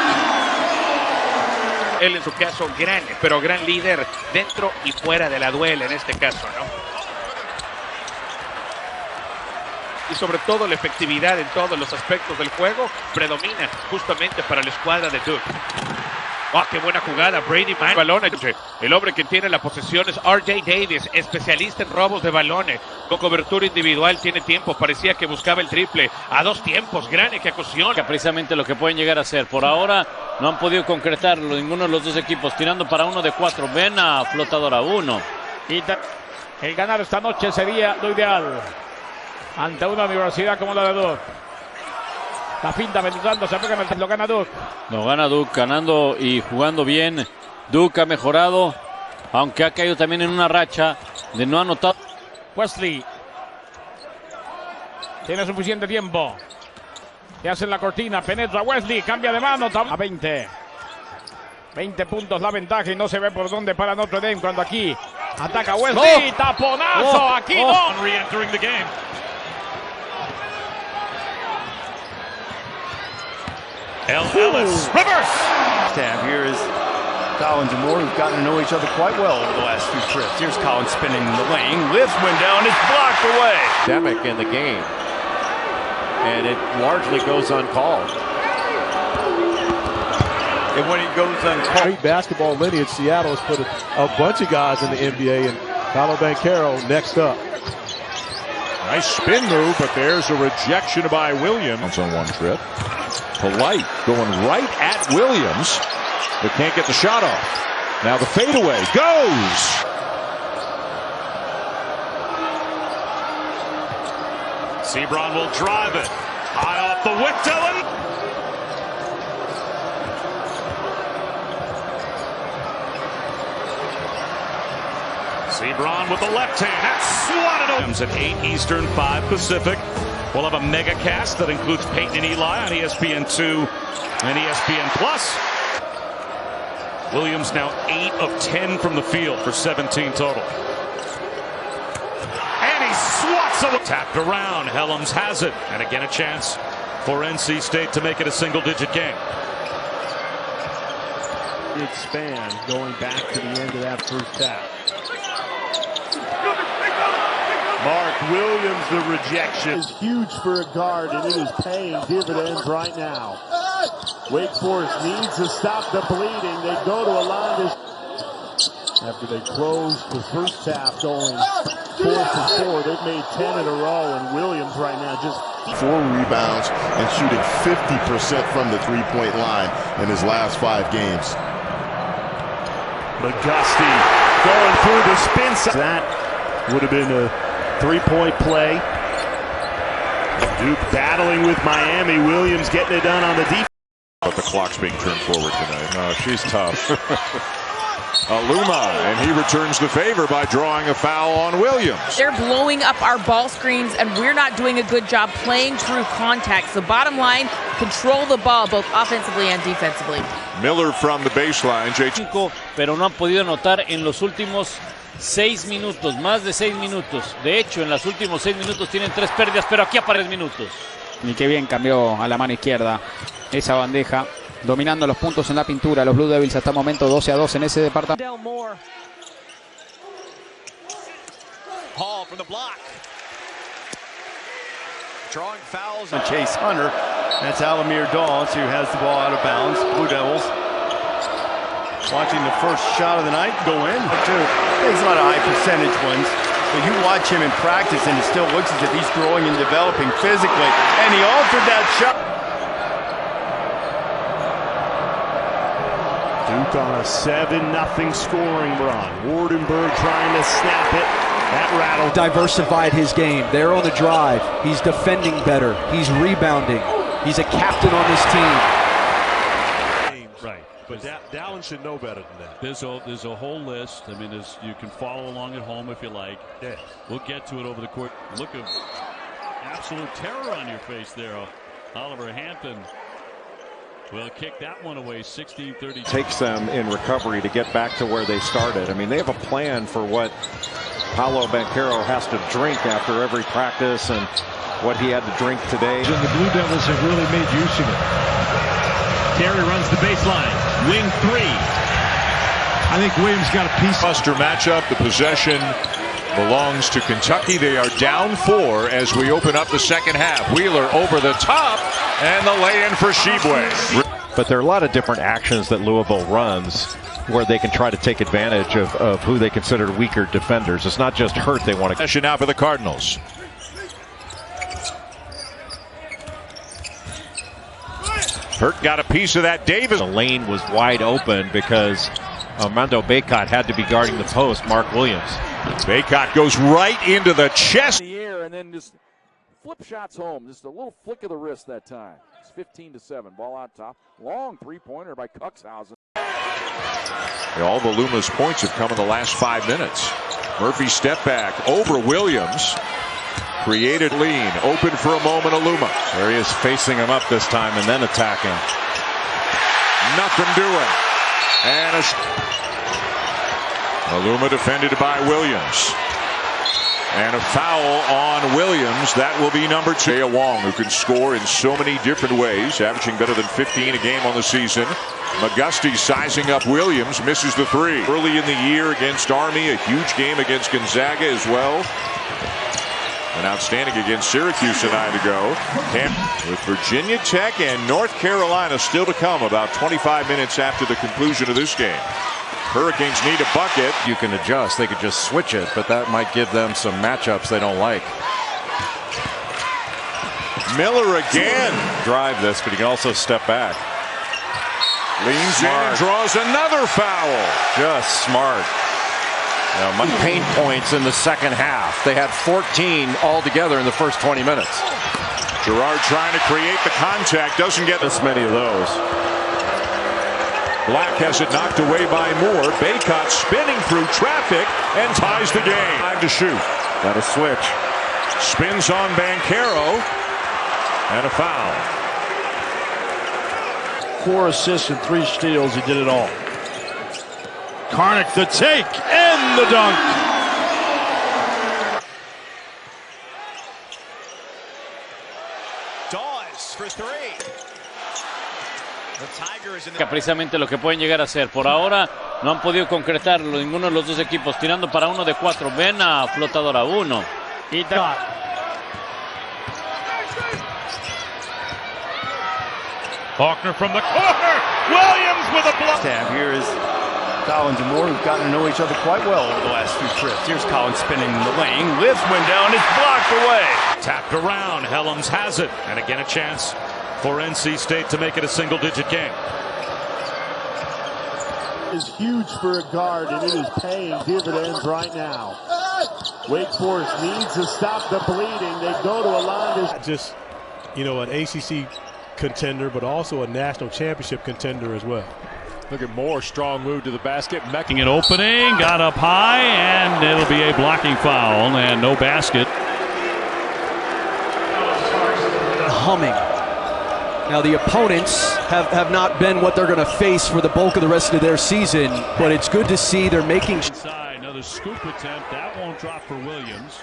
Él en su caso gran, pero gran líder dentro y fuera de la duela en este caso, ¿no? Y sobre todo la efectividad en todos los aspectos del juego predomina justamente para la escuadra de Duke. ¡Oh, qué buena jugada! Brady Man. Balones. El hombre que tiene la posesión es R.J. Davis, especialista en robos de balones. Con cobertura individual tiene tiempo. Parecía que buscaba el triple a 2 tiempos. Gran ejecución. Precisamente lo que pueden llegar a hacer. Por ahora no han podido concretarlo ninguno de los dos equipos. Tirando para 1 de 4. Ven a flotadora 1. Y el ganar esta noche sería lo ideal ante una universidad como la de Duke. La finta penetrando, se pega, lo gana Duke. Lo gana Duke, ganando y jugando bien. Duke ha mejorado. aunque ha caído también en una racha de no anotar. Wesley tiene suficiente tiempo. Y hace la cortina, penetra Wesley, cambia de mano a 20. 20 puntos la ventaja y no se ve por dónde para Notre Dame cuando aquí ataca Wesley. Taponazo, aquí no. Re-entering the game. Ellis, reverse. Tab here is Collins and Moore, who've gotten to know each other quite well over the last few trips. Here's Collins spinning in the lane, lifts Wendell, and it's blocked away. Demick in the game, and it largely goes uncalled. And when it goes uncalled, Great basketball lineage. Seattle has put a bunch of guys in the NBA, and Paolo Banchero next up. Nice spin move, but there's a rejection by Williams on one trip. Polite going right at Williams, but can't get the shot off. Now the fadeaway goes. Sebron will drive it high off the window. Sebron with the left hand. That's swatted over. At 8 Eastern, 5 Pacific. We'll have a mega cast that includes Peyton and Eli on ESPN2 and ESPN Plus. Williams now 8 of 10 from the field for 17 total. And he swats it. Tapped around. Helms has it. And again a chance for NC State to make it a single-digit game. Big span going back to the end of that first half. Mark Williams, the rejection is huge for a guard, and it is paying dividends right now. Wake Forest needs to stop the bleeding. They go to a line after they close the first half going 4 for 4. They've made 10 in a row, and Williams right now just 4 rebounds and shooting 50% from the three-point line in his last 5 games. McGusty going through the spin. That would have been a 3-point play. Duke battling with Miami. Williams getting it done on the defense. But the clock's being turned forward tonight. No, she's tough. Aluma, and he returns the favor by drawing a foul on Williams. They're blowing up our ball screens, and we're not doing a good job playing through contact. So bottom line, control the ball both offensively and defensively. Miller from the baseline. Pero no han podido anotar en los últimos 6 minutos, más de 6 minutos. De hecho, en los últimos 6 minutos tienen 3 pérdidas, pero aquí a pares minutos. Y qué bien cambió a la mano izquierda esa bandeja, dominando los puntos en la pintura. Los Blue Devils hasta el momento 12-2 en ese departamento. Hall from the block. Drawing fouls. Chase Hunter. That's Alamir Dawes, who has the ball out of bounds. Blue Devils watching the first shot of the night go in. He's not a high percentage ones, but you watch him in practice and it still looks as if he's growing and developing physically. And he altered that shot. Duke on a 7-0 scoring run. Wardenberg trying to snap it. That rattle. Diversified his game. They're on the drive. He's defending better. He's rebounding. He's a captain on this team. Right. But Dallin should know better than that. There's a whole list. I mean, you can follow along at home if you like. Yeah. We'll get to it over the court. Look of absolute terror on your face there, Oliver Hampton. Will kick that one away, 16-32. Takes them in recovery to get back to where they started. I mean, they have a plan for what Paolo Banchero has to drink after every practice and what he had to drink today. And the Blue Devils have really made use of it. Terry runs the baseline. Wing 3. I think Williams got a piece. Buster matchup. The possession belongs to Kentucky. They are down 4 as we open up the second half. Wheeler over the top, and the lay-in for Shibwe. But there are a lot of different actions that Louisville runs where they can try to take advantage of who they consider weaker defenders. It's not just Hurt they want to. Possession now for the Cardinals. Hurt got a piece of that. Davis. The lane was wide open because Armando Bacot had to be guarding the post, Mark Williams. Bacot goes right into the chest. In the air and then just flip shots home. Just a little flick of the wrist that time. It's 15-7. Ball out top. Long three-pointer by Cuxhausen. All the Luma's points have come in the last 5 minutes. Murphy step back over Williams. Created lean. Open for a moment, Aluma. There he is facing him up this time and then attacking. Nothing doing. And Aluma defended by Williams. And a foul on Williams. That will be number 2. Wong, who can score in so many different ways, averaging better than 15 a game on the season. McGusty sizing up Williams, misses the 3. Early in the year against Army, a huge game against Gonzaga as well. And outstanding against Syracuse a night ago. With Virginia Tech and North Carolina still to come about 25 minutes after the conclusion of this game. Hurricanes need a bucket. You can adjust. They could just switch it, but that might give them some matchups they don't like. Miller again. Drive this, but he can also step back. Leans in and draws another foul. Just smart. Paint points in the second half. They had 14 altogether in the first 20 minutes. Girard trying to create the contact. Doesn't get this many of those. Black has it knocked away by Moore. Baycott spinning through traffic and ties the game. Time to shoot. Got to switch. Spins on Banchero. And a foul. 4 assists and 3 steals. He did it all. Karnick the take and the dunk. Dawes for 3. Precisamente lo que pueden llegar a hacer. Por ahora no han podido concretarlo ninguno de los dos equipos, tirando para uno de 4. Ven a flotadora 1. Y Faulkner from the corner. Williams with a block. Here is Collins and Moore, who've gotten to know each other quite well over the last few trips. Here's Collins spinning the lane, lifts Wendell, and it's blocked away. Tapped around. Helms has it. And again, a chance for NC State to make it a single-digit game. Is huge for a guard, and it is paying dividends right now. Wake Forest needs to stop the bleeding. They go to a line. Just, an ACC contender, but also a national championship contender as well. Look at Moore, strong move to the basket. Making an opening, got up high, and it'll be a blocking foul and no basket. Humming. Now the opponents have not been what they're going to face for the bulk of the rest of their season, but it's good to see they're making. Inside, another scoop attempt. That won't drop for Williams.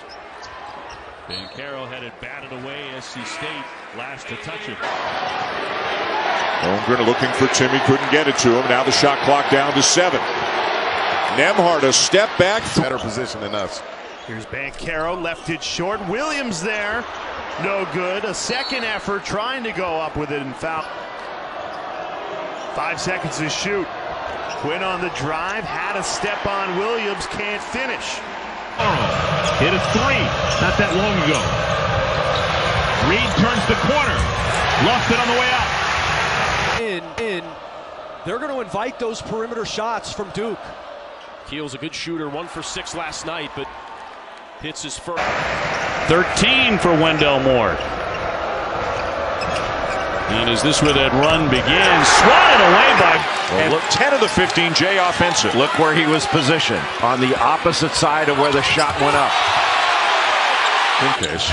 Banchero had it batted away. SC State last to touch it. Holmgren looking for Timmy, couldn't get it to him. Now the shot clock down to 7. Nembhard a step back. Better position than us. Here's Banchero, left it short. Williams there. No good. A second effort trying to go up with it and foul. 5 seconds to shoot. Quinn on the drive. Had a step on Williams. Can't finish. Hit a 3 not that long ago. Reed turns the corner. Lost it on the way out. They're going to invite those perimeter shots from Duke. Keel's a good shooter, 1 for 6 last night, but hits his first. 13 for Wendell Moore. And is this where that run begins? Swatted away by. Well, look, 10 of the 15, Jay offensive. Look where he was positioned, on the opposite side of where the shot went up. In case.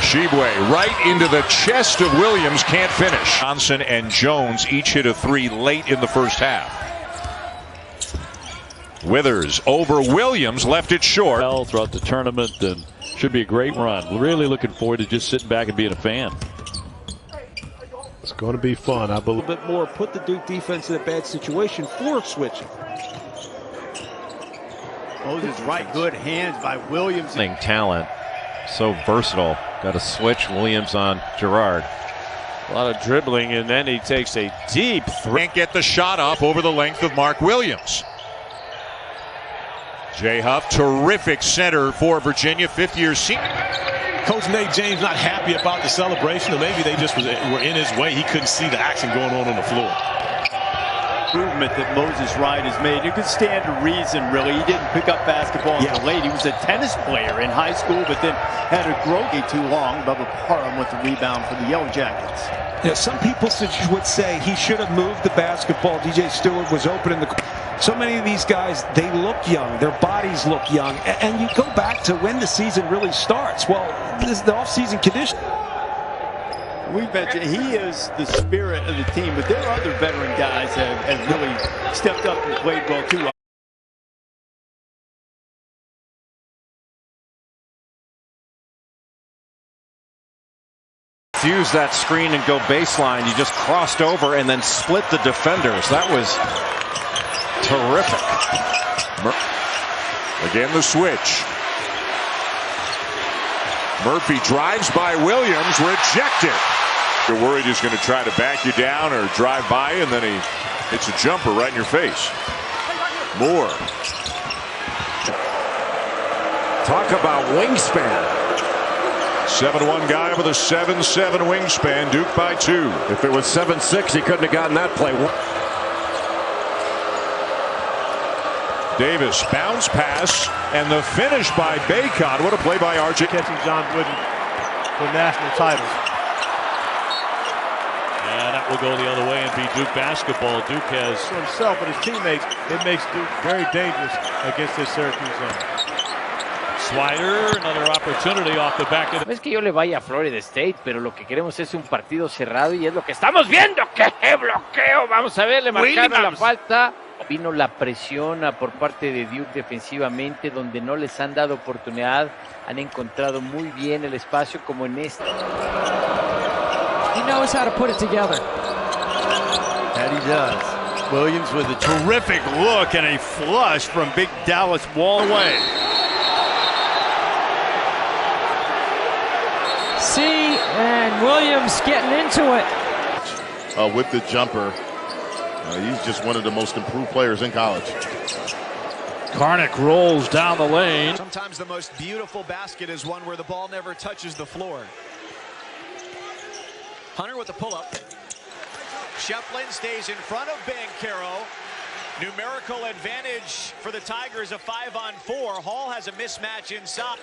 Shibwe right into the chest of Williams, can't finish. Johnson and Jones each hit a 3 late in the first half. Withers over Williams, left it short. Well, throughout the tournament, and should be a great run. Really looking forward to just sitting back and being a fan. It's going to be fun, I believe. A bit more, put the Duke defense in a bad situation for switching. Moses right, good hands by Williams. Talent, so versatile. Got a switch. Williams on Girard. A lot of dribbling, and then he takes a deep three. Can't get the shot off over the length of Mark Williams. Jay Huff, terrific center for Virginia, 5th-year senior. Coach Nate James not happy about the celebration, or maybe they just were in his way. He couldn't see the action going on the floor. Movement that Moses Wright has made. You can stand to reason, really. He didn't pick up basketball until late. He was a tennis player in high school, but then had a growth too long. Bubba Parham with the rebound for the Yellow Jackets. Yeah, some people would say he should have moved the basketball. DJ Stewart was open in the. So many of these guys, they look young. Their bodies look young. And you go back to when the season really starts. Well, this is the off-season condition. We mentioned he is the spirit of the team, but there are other veteran guys that have really stepped up and played well too. Use that screen and go baseline. You just crossed over and then split the defenders. That was terrific. Again, the switch. Murphy drives by Williams, rejected. You're worried he's going to try to back you down or drive by, and then he hits a jumper right in your face. Moore. Talk about wingspan. 7'1" guy with a 7'7" wingspan. Duke by 2. If it was 7'6", he couldn't have gotten that play. Davis, bounce pass, and the finish by Bacon. What a play by Archie. Catching John Wooden for national titles. And that will go the other way and be Duke basketball. Duke has for himself, but his teammates, it makes Duke very dangerous against this Syracuse zone. Swider, another opportunity off the back of No es que yo le vaya a Florida State, pero lo que queremos es un partido cerrado y es lo que estamos viendo. ¡Qué bloqueo! Vamos a ver, le marcaron la falta. Vino la presión por parte de Duke defensivamente, donde no les han dado oportunidad. Han encontrado muy bien el espacio, como en este. He knows how to put it together. That he does. Williams with a terrific look and a flush from Big Dallas wall away. See, and Williams getting into it. With the jumper. He's just one of the most improved players in college. Karnick rolls down the lane. Sometimes the most beautiful basket is one where the ball never touches the floor. Hunter with the pull-up. Shefflin stays in front of Banchero. Numerical advantage for the Tigers, a 5-on-4. Hall has a mismatch inside.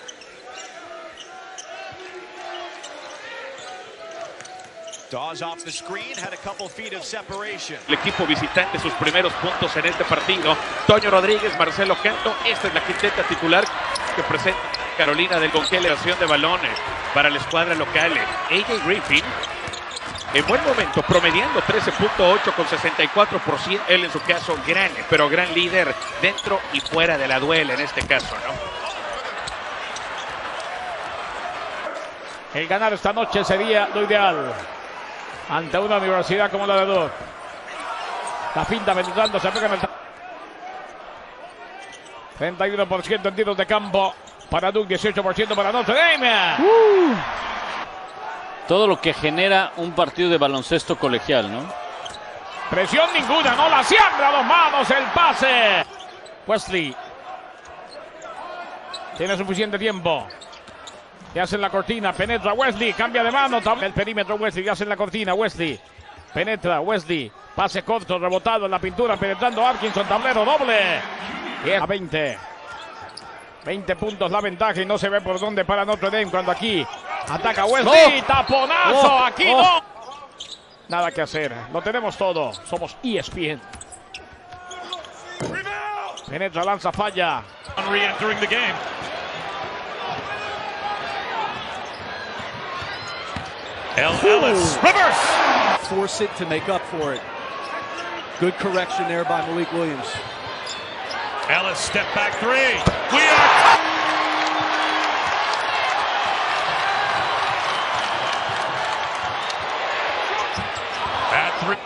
Dawes off the screen, had a couple feet of separation. El equipo visitante sus primeros puntos en este partido. Toño Rodríguez, Marcelo Canto. Esta es la quinteta titular que presenta Carolina del congelación de balones para la escuadra local. AJ Griffin en buen momento, promediando 13.8 con 64%. Él en su caso gran líder dentro y fuera de la duela en este caso, ¿no? El ganar esta noche sería lo ideal ante una universidad como la de Duke. La finta penetrando, se pega en el 31% en tiros de campo para Duke, 18% para Notre Dame. Todo lo que genera un partido de baloncesto colegial, ¿no? Presión ninguna, no la siembra a dos manos el pase. Wesley tiene suficiente tiempo. Ya hace en la cortina, penetra Wesley, cambia de mano, el perímetro Wesley, ya hace en la cortina, Wesley, penetra Wesley, pase corto, rebotado en la pintura, penetrando Atkinson, tablero doble, a 20 puntos la ventaja y no se ve por dónde para Notre Dame cuando aquí ataca Wesley, taponazo, aquí no, nada que hacer, lo tenemos todo, somos ESPN. Penetra, lanza, falla. Re-entering the game. Ellis, reverse! Force it to make up for it. Good correction there by Malik Williams. Ellis, step back three. We are... At three.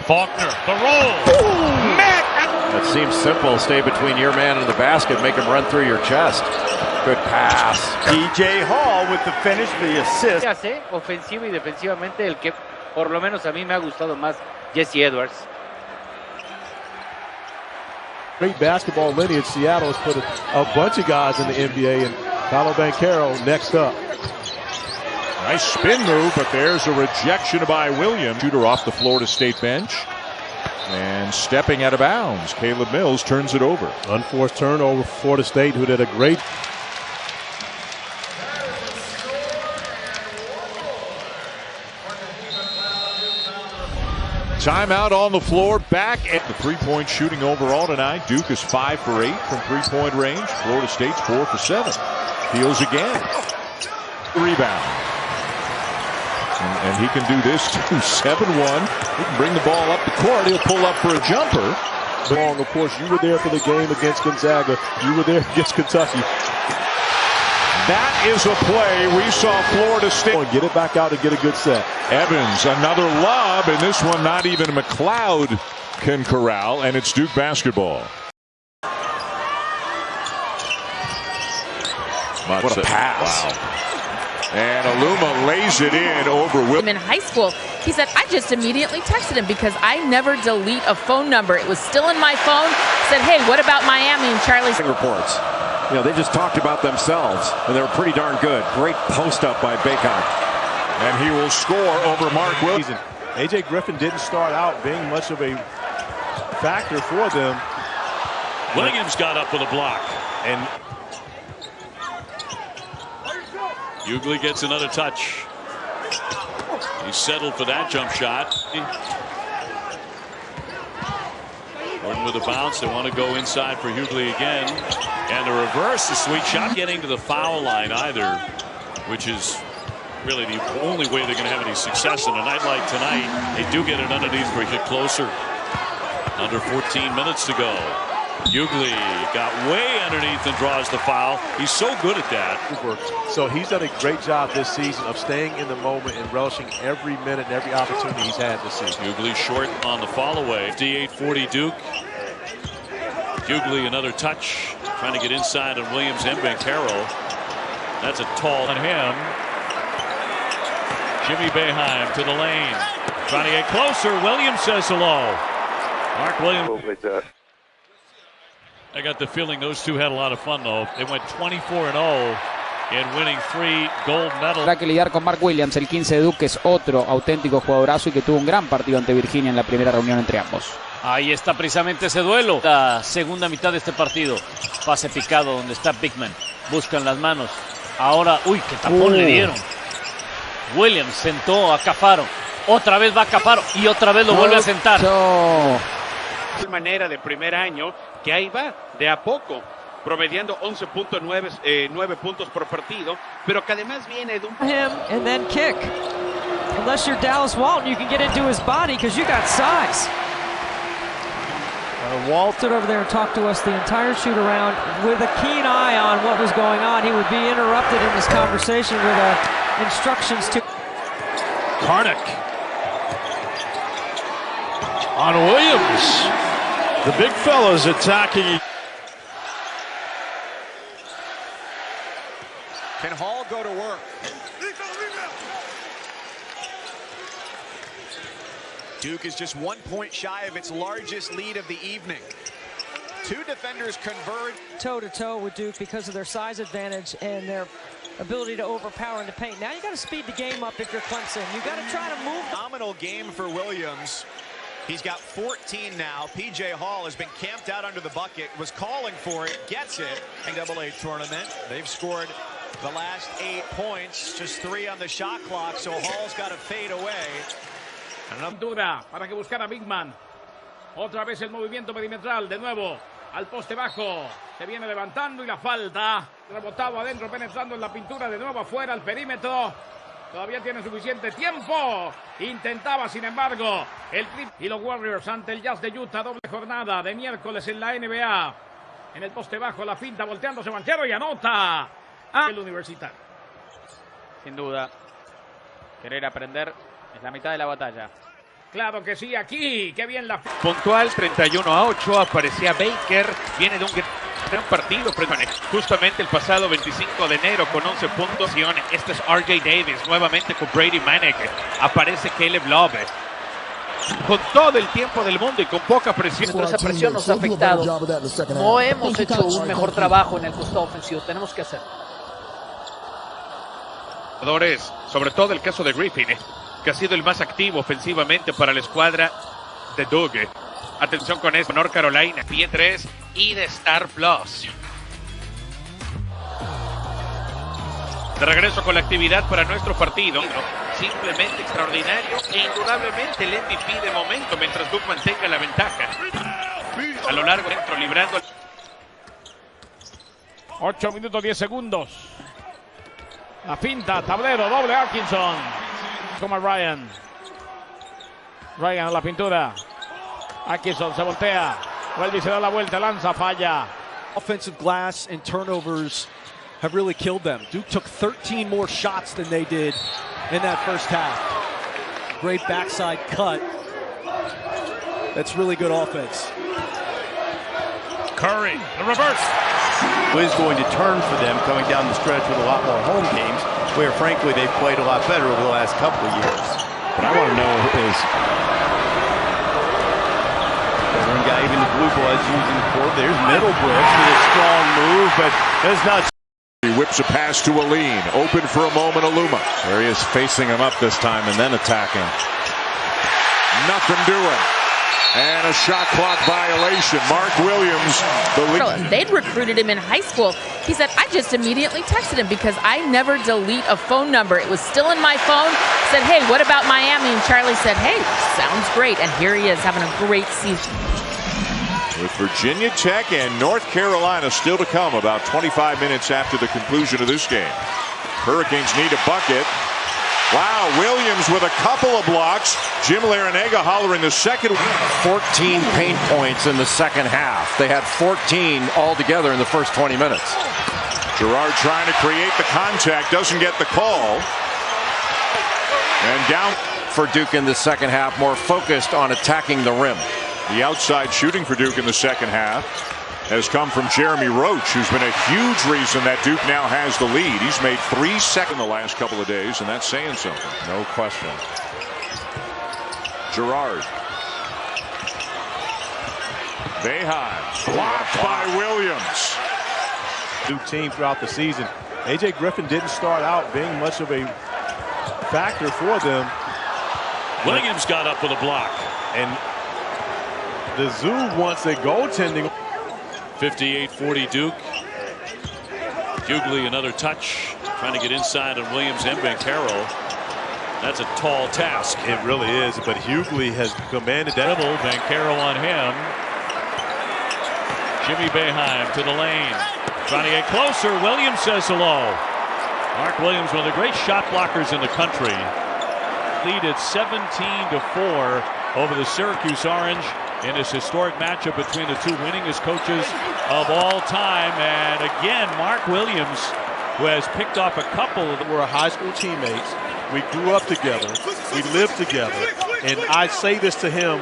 Faulkner, the roll. That seems simple. Stay between your man and the basket. Make him run through your chest. Good pass. DJ Hall with the finish, the assist. Ofensivo y defensivamente el que por lo menos a mí me ha gustado más, Jesse Edwards. Great basketball lineage. Seattle has put a bunch of guys in the NBA, and Paolo Banchero next up. Nice spin move, but there's a rejection by Williams. Shooter off the Florida State bench. And stepping out of bounds, Caleb Mills turns it over. Unforced turnover for Florida State, who did a great. Timeout on the floor, back at the three-point shooting overall tonight. Duke is 5 for 8 from three-point range. Florida State's 4 for 7. Fields again. Rebound. And he can do this too. 7-1. He can bring the ball up the court. He'll pull up for a jumper. Long, of course, you were there for the game against Gonzaga. You were there against Kentucky. That is a play we saw Florida State. Get it back out and get a good set. Evans, another lob, and this one not even McLeod can corral, and it's Duke basketball. What a pass. Wow. And Aluma lays it in over Will. In high school, he said, I just immediately texted him because I never delete a phone number. It was still in my phone. Said, hey, what about Miami? And Charlie reports. You know, they just talked about themselves, and they were pretty darn good. Great post up by Bacon. And he will score over Mark Williams. A.J. Griffin didn't start out being much of a factor for them. Williams got up with a block. And Hughley gets another touch. He settled for that jump shot. Gordon with a bounce. They want to go inside for Hughley again. And a reverse, a sweet shot. Getting to the foul line either, which is really the only way they're going to have any success in a night like tonight. They do get it underneath for a hit closer. Under 14 minutes to go. Hughley got way underneath and draws the foul. He's so good at that. So he's done a great job this season of staying in the moment and relishing every minute and every opportunity he's had this season. Hughley short on the follow away. 58-40 Duke. Hughley another touch. Trying to get inside on Williams and Banchero. That's a tall on him. Jimmy Boeheim to the lane. Trying to get closer. Williams says hello. Mark Williams. I got the feeling those two had a lot of fun, though. They went 24-0 in winning 3 gold medals. Habrá que lidiar con Mark Williams, el 15 de Duke, que es otro auténtico jugadorazo y que tuvo un gran partido ante Virginia en la primera reunión entre ambos. Ahí está precisamente ese duelo. La segunda mitad de este partido. Pase picado donde está Bigman. Buscan las manos. Ahora, uy, qué tapón le dieron. Williams sentó a Cafaro. Otra vez va a Cafaro y otra vez lo vuelve a sentar. De manera de primer año, que ahí va, de a poco, promediando 11.9 puntos por partido, pero que además viene de un... Him and then kick. Unless you're Dallas Walton, you can get into his body because you got size. Walt stood over there and talked to us the entire shoot around with a keen eye on what was going on. He would be interrupted in this conversation with instructions to... Karnik on Williams. The big fella's attacking. Can Hall go to work? Duke is just 1 point shy of its largest lead of the evening. 2 defenders converge toe-to-toe with Duke because of their size advantage and their ability to overpower in the paint. Now you got to speed the game up if you're Clemson. You got to try to move. Phenomenal game for Williams. He's got 14 now. P.J. Hall has been camped out under the bucket, was calling for it, gets it. NCAA tournament. They've scored the last 8 points, just 3 on the shot clock, so Hall's got to fade away. Duda para que buscara Bigman. Otra vez el movimiento perimetral, de nuevo al poste bajo. Se viene levantando y la falta. Rebotado adentro, penetrando en la pintura, de nuevo afuera, al perímetro. Todavía tiene suficiente tiempo. Intentaba, sin embargo, el triple. Y los Warriors ante el Jazz de Utah. Doble jornada de miércoles en la NBA. En el poste bajo, la finta, volteándose Banchero y anota. El universitario. Sin duda. Querer aprender es la mitad de la batalla. Claro que sí, aquí. Qué bien la... Puntual, 31-8. Aparecía Baker. Viene de un gran partido. Justamente el pasado 25 de enero con 11 puntos. Este es R.J. Davis. Nuevamente con Brady Manek. Aparece Caleb Love. Con todo el tiempo del mundo y con poca presión. Pero esa presión nos ha afectado. No hemos hecho un mejor trabajo en el costado ofensivo. Tenemos que hacerlo. Sobre todo el caso de Griffin, que ha sido el más activo ofensivamente para la escuadra de Duke. Atención con esto, North Carolina, pie 3 y de Star Plus. De regreso con la actividad para nuestro partido. Simplemente extraordinario e indudablemente el MVP de momento mientras Duke mantenga la ventaja. A lo largo dentro, librando. 8 minutos 10 segundos. La finta, tablero, doble Atkinson. Como Ryan. Ryan a la pintura. Atkinson se voltea. Vuelve y se da la vuelta, lanza, falla. Offensive glass and turnovers have really killed them. Duke took 13 more shots than they did in that first half. Great backside cut. That's really good offense. Curry, the reverse. Is going to turn for them coming down the stretch with a lot more home games, where frankly they've played a lot better over the last couple of years. What I want to know is one guy, even the Blue Bloods using the court. There's Middlebrooks with a strong move, but does not. He whips a pass to Aline, open for a moment. Aluma. There he is, facing him up this time and then attacking. Nothing doing. And a shot clock violation. Mark Williams, the lead. They'd recruited him in high school. He said, I just immediately texted him because I never delete a phone number. It was still in my phone. Said, hey, what about Miami? And Charlie said, hey, sounds great. And here he is having a great season. With Virginia Tech and North Carolina still to come about 25 minutes after the conclusion of this game. Hurricanes need a bucket. Wow, Williams with a couple of blocks. Jim Larinaga hollering the second. 14 paint points in the second half. They had 14 altogether in the first 20 minutes. Girard trying to create the contact, doesn't get the call. And down for Duke in the second half, more focused on attacking the rim. The outside shooting for Duke in the second half has come from Jeremy Roach, who's been a huge reason that Duke now has the lead. He's made 3 seconds the last couple of days, and that's saying something. No question. Girard. Boeheim. Blocked by Williams. Duke team throughout the season. A.J. Griffin didn't start out being much of a factor for them. Williams got up with a block. And the Zoo wants a goaltending. 58-40 Duke. Hughley another touch, trying to get inside on Williams and Bancaro. That's a tall task. It really is, but Hughley has commanded that. Dribble, Bancaro on him. Jimmy Boeheim to the lane, trying to get closer. Williams says hello. Mark Williams, one of the great shot blockers in the country. Lead at 17-4 over the Syracuse Orange in this historic matchup between the two winningest coaches of all time. And again, Mark Williams, who has picked off a couple that were high school teammates. We grew up together. We lived together. And I say this to him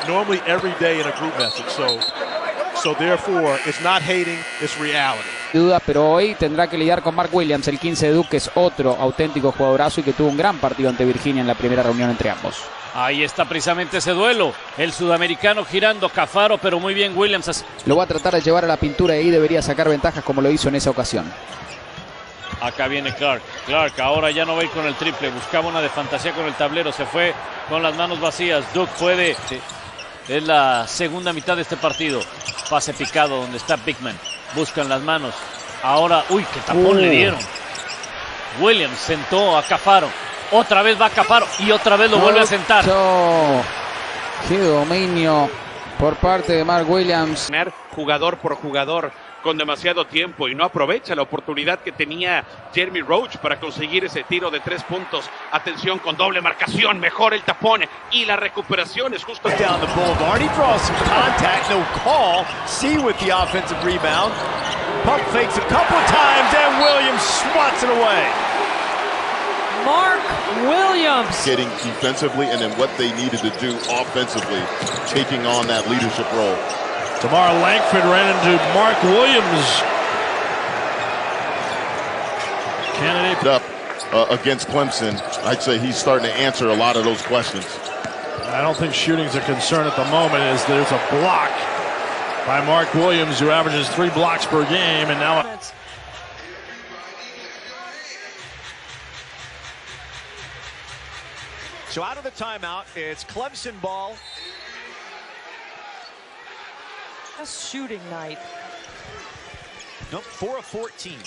normally every day in a group message. So therefore, it's not hating, it's reality. Duda, pero hoy tendrá que lidiar con Mark Williams, el 15 de Duke, que es otro auténtico jugadorazo y que tuvo un gran partido ante Virginia en la primera reunión entre ambos. Ahí está precisamente ese duelo. El sudamericano girando, Cafaro, pero muy bien Williams. Lo va a tratar de llevar a la pintura y ahí debería sacar ventajas como lo hizo en esa ocasión. Acá viene Clark. Clark ahora ya no va a ir con el triple. Buscaba una de fantasía con el tablero. Se fue con las manos vacías. Duke puede. Es la segunda mitad de este partido. Pase picado donde está Bigman. Buscan las manos. Ahora, uy, qué tapón le dieron. Williams sentó a Cafaro. Otra vez va a Cafaro y otra vez lo vuelve a sentar. Qué dominio por parte de Mark Williams. Jugador por jugador con demasiado tiempo y no aprovecha la oportunidad que tenía Jeremy Roach para conseguir ese tiro de 3 puntos. Atención con doble marcación, mejor el tapón y la recuperación es justo. Down the boulevard, he draws some contact, no call. C with the offensive rebound. Pump fakes a couple of times and Williams swats it away. Mark Williams getting defensively and then what they needed to do offensively, taking on that leadership role. Tamara Langford ran into Mark Williams. Candidate up against Clemson. I'd say he's starting to answer a lot of those questions. I don't think shooting's a concern at the moment, as there's a block by Mark Williams, who averages 3 blocks per game, and now So out of the timeout, it's Clemson ball. That's shooting night. Nope, 4 of 14.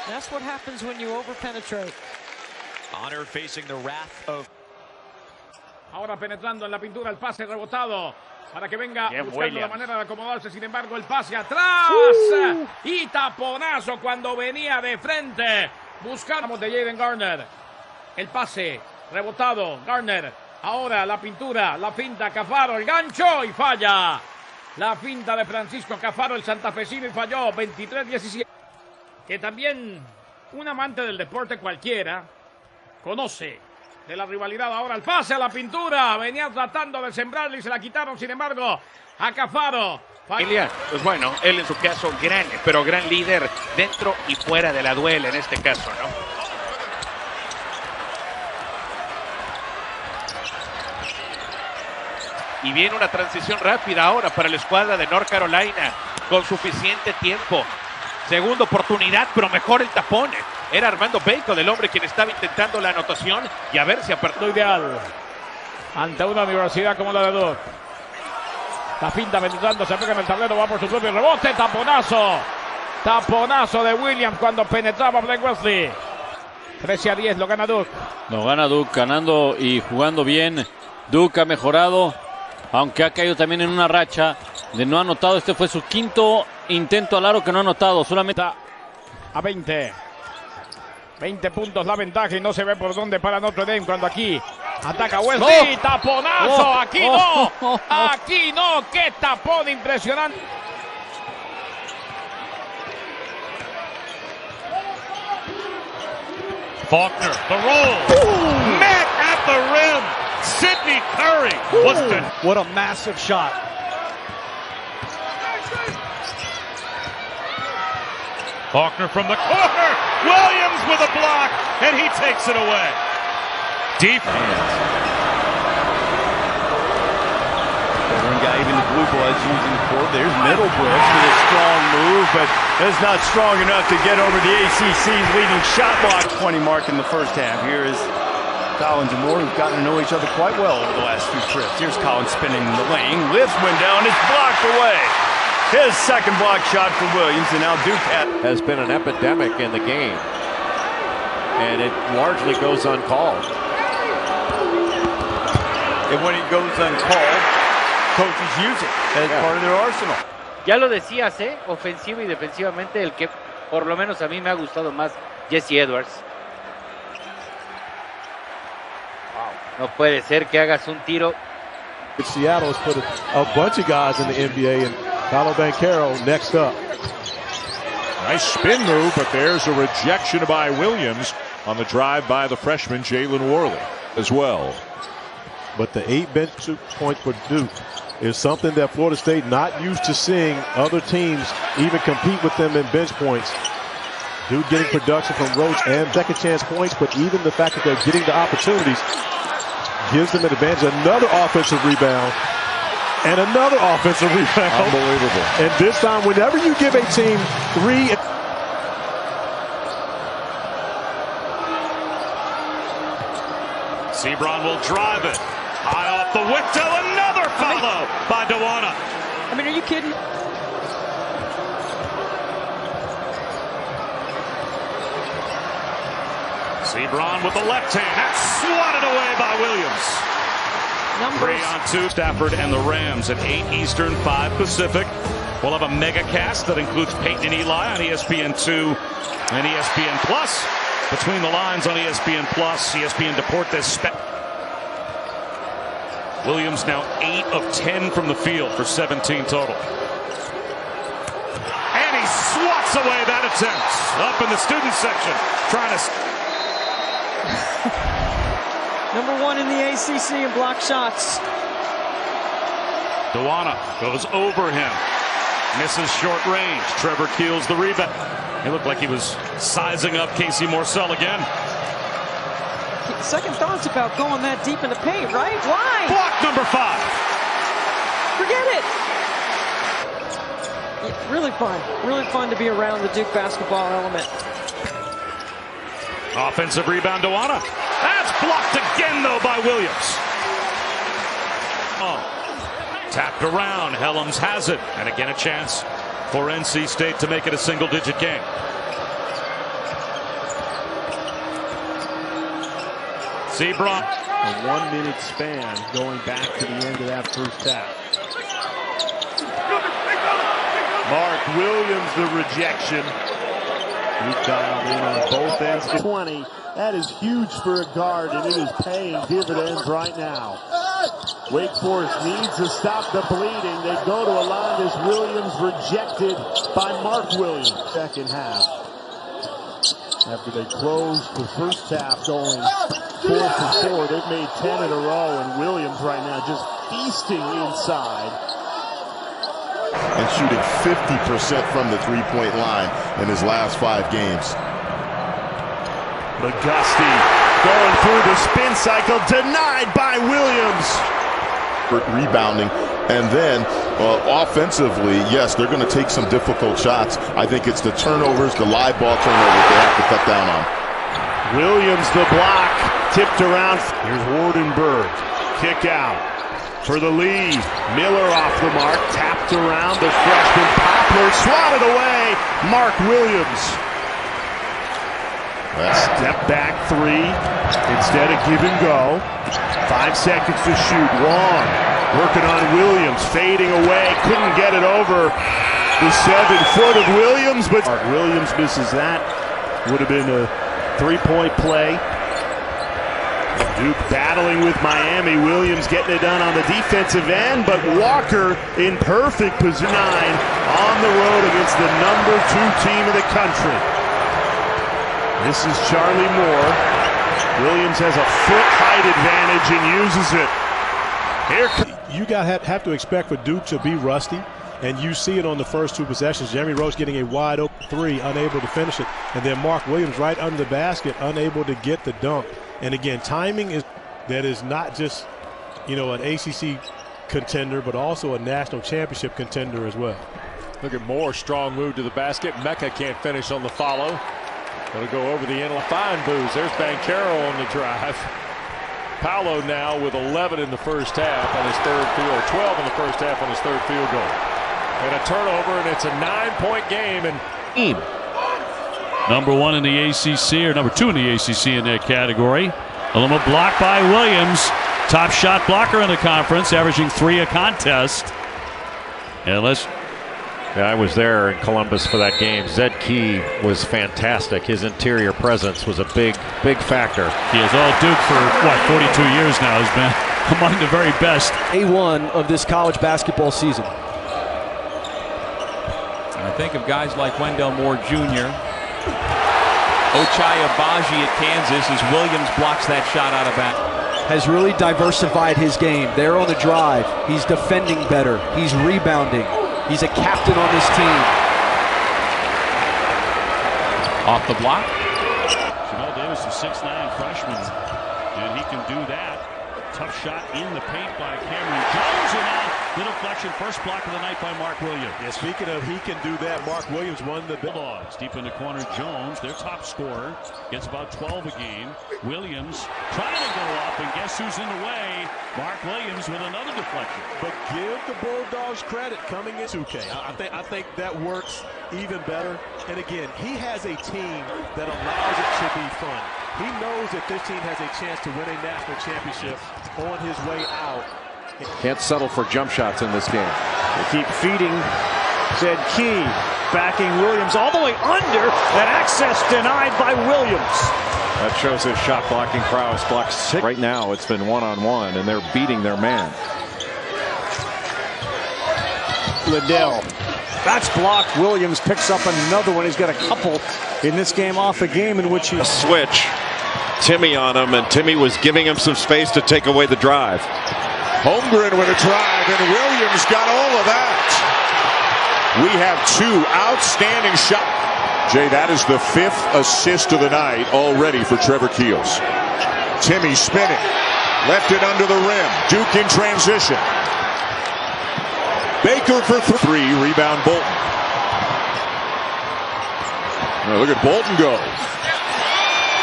That's what happens when you overpenetrate. Honor facing the wrath of... Ahora penetrando en la pintura, el pase rebotado para que venga Bien, buscando Williams. la manera de acomodarse. Sin embargo, el pase atrás y taponazo cuando venía de frente. Buscamos de Jaden Garner. El pase rebotado, Garner. Ahora la pintura, la finta, Cafaro, el gancho y falla. La finta de Francisco Cafaro, el santafesino, y falló 23-17. Que también un amante del deporte cualquiera conoce de la rivalidad. Ahora el pase a la pintura. Venía tratando de sembrarle y se la quitaron, sin embargo, a Cafaro. Familia, pues bueno, él en su caso gran, pero gran líder dentro y fuera de la duela en este caso, ¿no? Y viene una transición rápida ahora para la escuadra de North Carolina con suficiente tiempo. Segunda oportunidad, pero mejor el tapón. Era Armando Bacon el hombre quien estaba intentando la anotación y a ver si apertó. Ideal ante una universidad como la de Duke. La finta penetrando, se pega en el tablero, va por su propio rebote, taponazo. Taponazo de Williams cuando penetraba Blake Wesley. 13-10, lo gana Duke. Lo gana Duke, ganando y jugando bien. Duke ha mejorado, aunque ha caído también en una racha de no anotado. Este fue su quinto intento al aro que no ha anotado. Solamente a 20. 20 puntos la ventaja y no se ve por dónde para Notre Dame cuando aquí ataca Wesley. ¡Taponazo! ¡Aquí no! ¡Aquí no! ¡Qué tapón impresionante! Faulkner, the roll. Met at the rim. Sidney Curry was the... What a massive shot. Faulkner from the corner. Williams with a block, and he takes it away. Deep. One guy, even the blue bloods using the court. There's Middlebrooks with a strong move, but that's not strong enough to get over the ACC's leading shot block 20 mark in the first half. Here is Collins and Moore, who've gotten to know each other quite well over the last few trips. Here's Collins spinning in the lane. Lifts one down, it's blocked away. His second block shot for Williams, and now Duke has been an epidemic in the game, and it largely goes uncalled. And when it goes uncalled, coaches use it as part of their arsenal. Ya lo decías, ofensivo y defensivamente, el que por lo menos a mí me ha gustado más, Jesse Edwards. No puede ser que hagas un tiro. Seattle has put a bunch of guys in the NBA, and Paolo Banchero next up. Nice spin move, but there's a rejection by Williams on the drive by the freshman Jalen Worley as well. But the 8 bench points for Duke is something that Florida State not used to seeing other teams even compete with them in bench points. Duke getting production from Roach and second chance points, but even the fact that they're getting the opportunities gives them an advantage. Another offensive rebound and another offensive rebound. Unbelievable. And this time, whenever you give a team 3... Sebron will drive it. High off the window, another follow by Dewana. I mean, are you kidding? Sebron with the left hand. That's swatted away by Williams. 3-on-2. Stafford and the Rams at 8 Eastern, 5 Pacific. We'll have a mega cast that includes Peyton and Eli on ESPN2 and ESPN Plus. Between the lines on ESPN Plus, ESPN Deportes. Williams now 8 of 10 from the field for 17 total. And he swats away that attempt. Up in the student section, trying to... Number 1 in the ACC in block shots. Dewana goes over him. Misses short range. Trevor Keels the rebound. He looked like he was sizing up Casey Morsell again. Second thoughts about going that deep in the paint, right? Why? Block number 5. Forget it. Really fun to be around the Duke basketball element. Offensive rebound to Anna. That's blocked again, though, by Williams. Tapped around. Helms has it. And again, a chance for NC State to make it a single-digit game. Sebron. A 1 minute span going back to the end of that first half. Mark Williams, the rejection. He's dialed in on both ends. 20. That is huge for a guard, and it is paying dividends right now. Wake Forest needs to stop the bleeding. They go to a line as Williams rejected by Mark Williams. Second half. After they closed the first half going 4 for 4, they've made 10 in a row, and Williams right now just feasting inside. And shooting 50% from the three-point line in his last 5 games. McGusty going through the spin cycle, denied by Williams. Rebounding, and then offensively, yes, they're going to take some difficult shots. I think it's the turnovers, the live ball turnovers they have to cut down on. Williams the block, tipped around. Here's Wardenberg, kick out for the lead. Miller off the mark, tapped around the freshman Poplar, swatted away. Mark Williams. Step back three instead of give and go. 5 seconds to shoot. Long working on Williams, fading away, couldn't get it over the 7 foot of Williams, but Williams misses that. Would have been a 3-point play. Duke battling with Miami. Williams getting it done on the defensive end, but Walker in perfect position 9 on the road against the number 2 team in the country. This is Charlie Moore. Williams has a foot height advantage and uses it. Here, you have to expect for Duke to be rusty, and you see it on the first 2 possessions. Jeremy Roach getting a wide open 3, unable to finish it, and then Mark Williams right under the basket, unable to get the dunk. And again, timing is not just, an ACC contender, but also a national championship contender as well. Look at Moore, strong move to the basket. Mecca can't finish on the follow. It'll go over the end. Fine booze. There's Banchero on the drive. Paolo now with 11 in the first half on his 3rd field, 12 in the first half on his 3rd field goal. And a turnover, and it's a 9-point game. And number 1 in the ACC, or number 2 in the ACC in that category. A little block by Williams. Top shot blocker in the conference, averaging 3 a contest. Yeah, I was there in Columbus for that game. Zed Key was fantastic. His interior presence was a big factor. He is all Duke for, 42 years now. He's been among the very best. A1 of this college basketball season. I think of guys like Wendell Moore Jr., Ochai Agbaji at Kansas as Williams blocks that shot out of bounds. Has really diversified his game. There on the drive. He's defending better. He's rebounding. He's a captain on this team. Off the block. Jamel Davis is 6'9" freshman, and he can do that. Tough shot in the paint by Cameron Jones, and now the deflection. First block of the night by Mark Williams. Yeah, speaking of he can do that, Mark Williams won the Bulldogs. Deep in the corner, Jones, their top scorer, gets about 12 a game. Williams trying to go up, and guess who's in the way? Mark Williams with another deflection. But give the Bulldogs credit coming in 2K. I think that works even better. And again, he has a team that allows it to be fun. He knows that this team has a chance to win a national championship on his way out. Can't settle for jump shots in this game. They keep feeding Zed Key, backing Williams all the way under, and access denied by Williams. That shows his shot blocking prowess. Blocked 6. Right now it's been 1-on-1, and they're beating their man. Liddell. That's blocked. Williams picks up another one. He's got a couple in this game off a game in which he... A switch. Timmy on him, and Timmy was giving him some space to take away the drive. Holmgren with a drive, and Williams got all of that. We have 2 outstanding shots. Jay, that is the 5th assist of the night already for Trevor Keels. Timmy spinning. Left it under the rim. Duke in transition. Baker for 3. Rebound Bolton. Now look at Bolton go.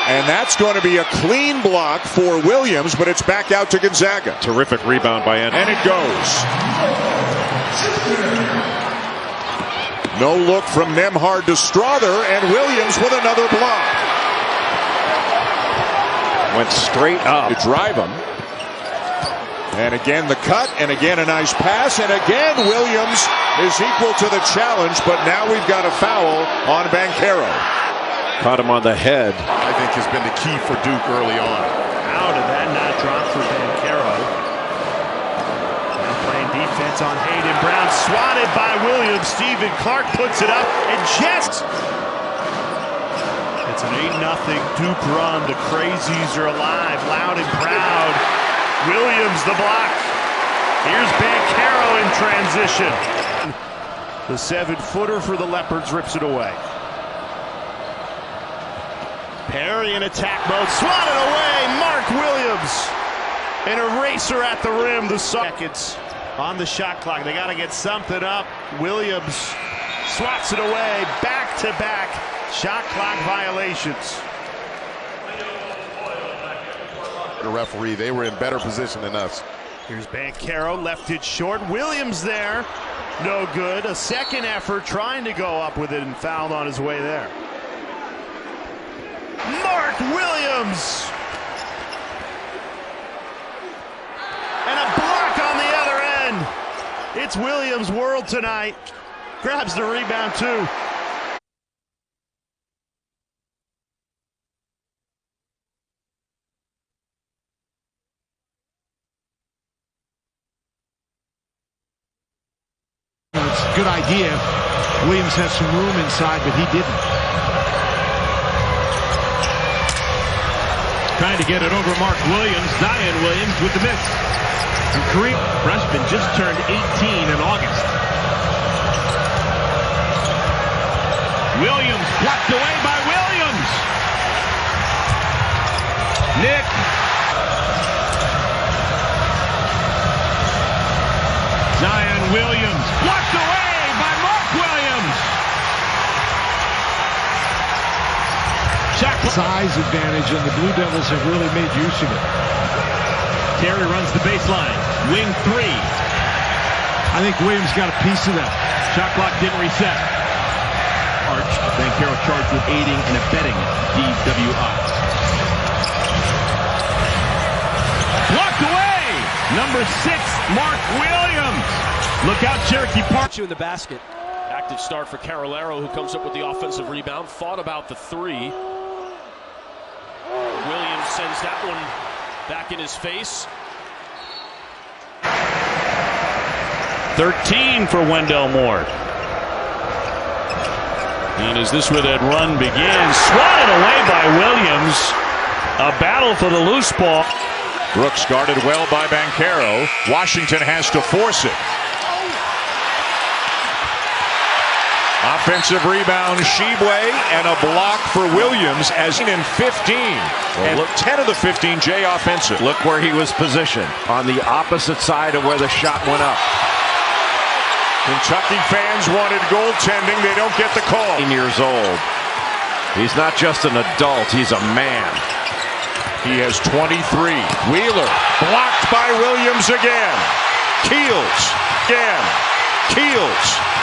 And that's going to be a clean block for Williams, but it's back out to Gonzaga. Terrific rebound by Ed. And it goes. No look from Nembhard to Strother, and Williams with another block. Went straight up to drive him. And again the cut, and again a nice pass, and again Williams is equal to the challenge, but now we've got a foul on Banchero. Caught him on the head. I think has been the key for Duke early on. How did that not drop for Banchero? Now playing defense on Hayden Brown, swatted by Williams. Stephen Clark puts it up, and just... It's an 8-0 Duke run. The Crazies are alive, loud and proud. Williams the block. Here's Banchero in transition. The 7-footer for the Leopards rips it away. Perry in attack mode, swatted away. Mark Williams, an eraser at the rim. The seconds on the shot clock. They got to get something up. Williams swats it away. Back-to-back shot clock violations. The referee, they were in better position than us. Here's Banchero, left it short. Williams there, no good. A second effort trying to go up with it and fouled on his way there. Mark Williams. And a block on the other end. It's Williams' world tonight. Grabs the rebound too. It's a good idea. Williams has some room inside, but he didn't. Trying to get it over Mark Williams. Zion Williams with the miss. And Kareem, freshman, just turned 18 in August. Williams blocked away by Williams. Nick. Zion Williams blocked away by Mark Williams. Size advantage, and the Blue Devils have really made use of it. Terry runs the baseline. Wing three. I think Williams got a piece of that. Shot clock didn't reset. Arch, Banchero charged with aiding and abetting DWI. Blocked away! Number 6, Mark Williams. Look out, Cherokee Park. In the basket. Active start for Carolero, who comes up with the offensive rebound. Thought about the three. Williams sends that one back in his face. 13 for Wendell Moore. And as this where that run begins, swatted away by Williams. A battle for the loose ball. Brooks guarded well by Banchero. Washington has to force it. Offensive rebound, Shibwe, and a block for Williams as in 15. And look, 10 of the 15, Jay offensive. Look where he was positioned, on the opposite side of where the shot went up. Kentucky fans wanted goaltending. They don't get the call. 18 years old. He's not just an adult, he's a man. He has 23. Wheeler blocked by Williams again. Keels again. Keels.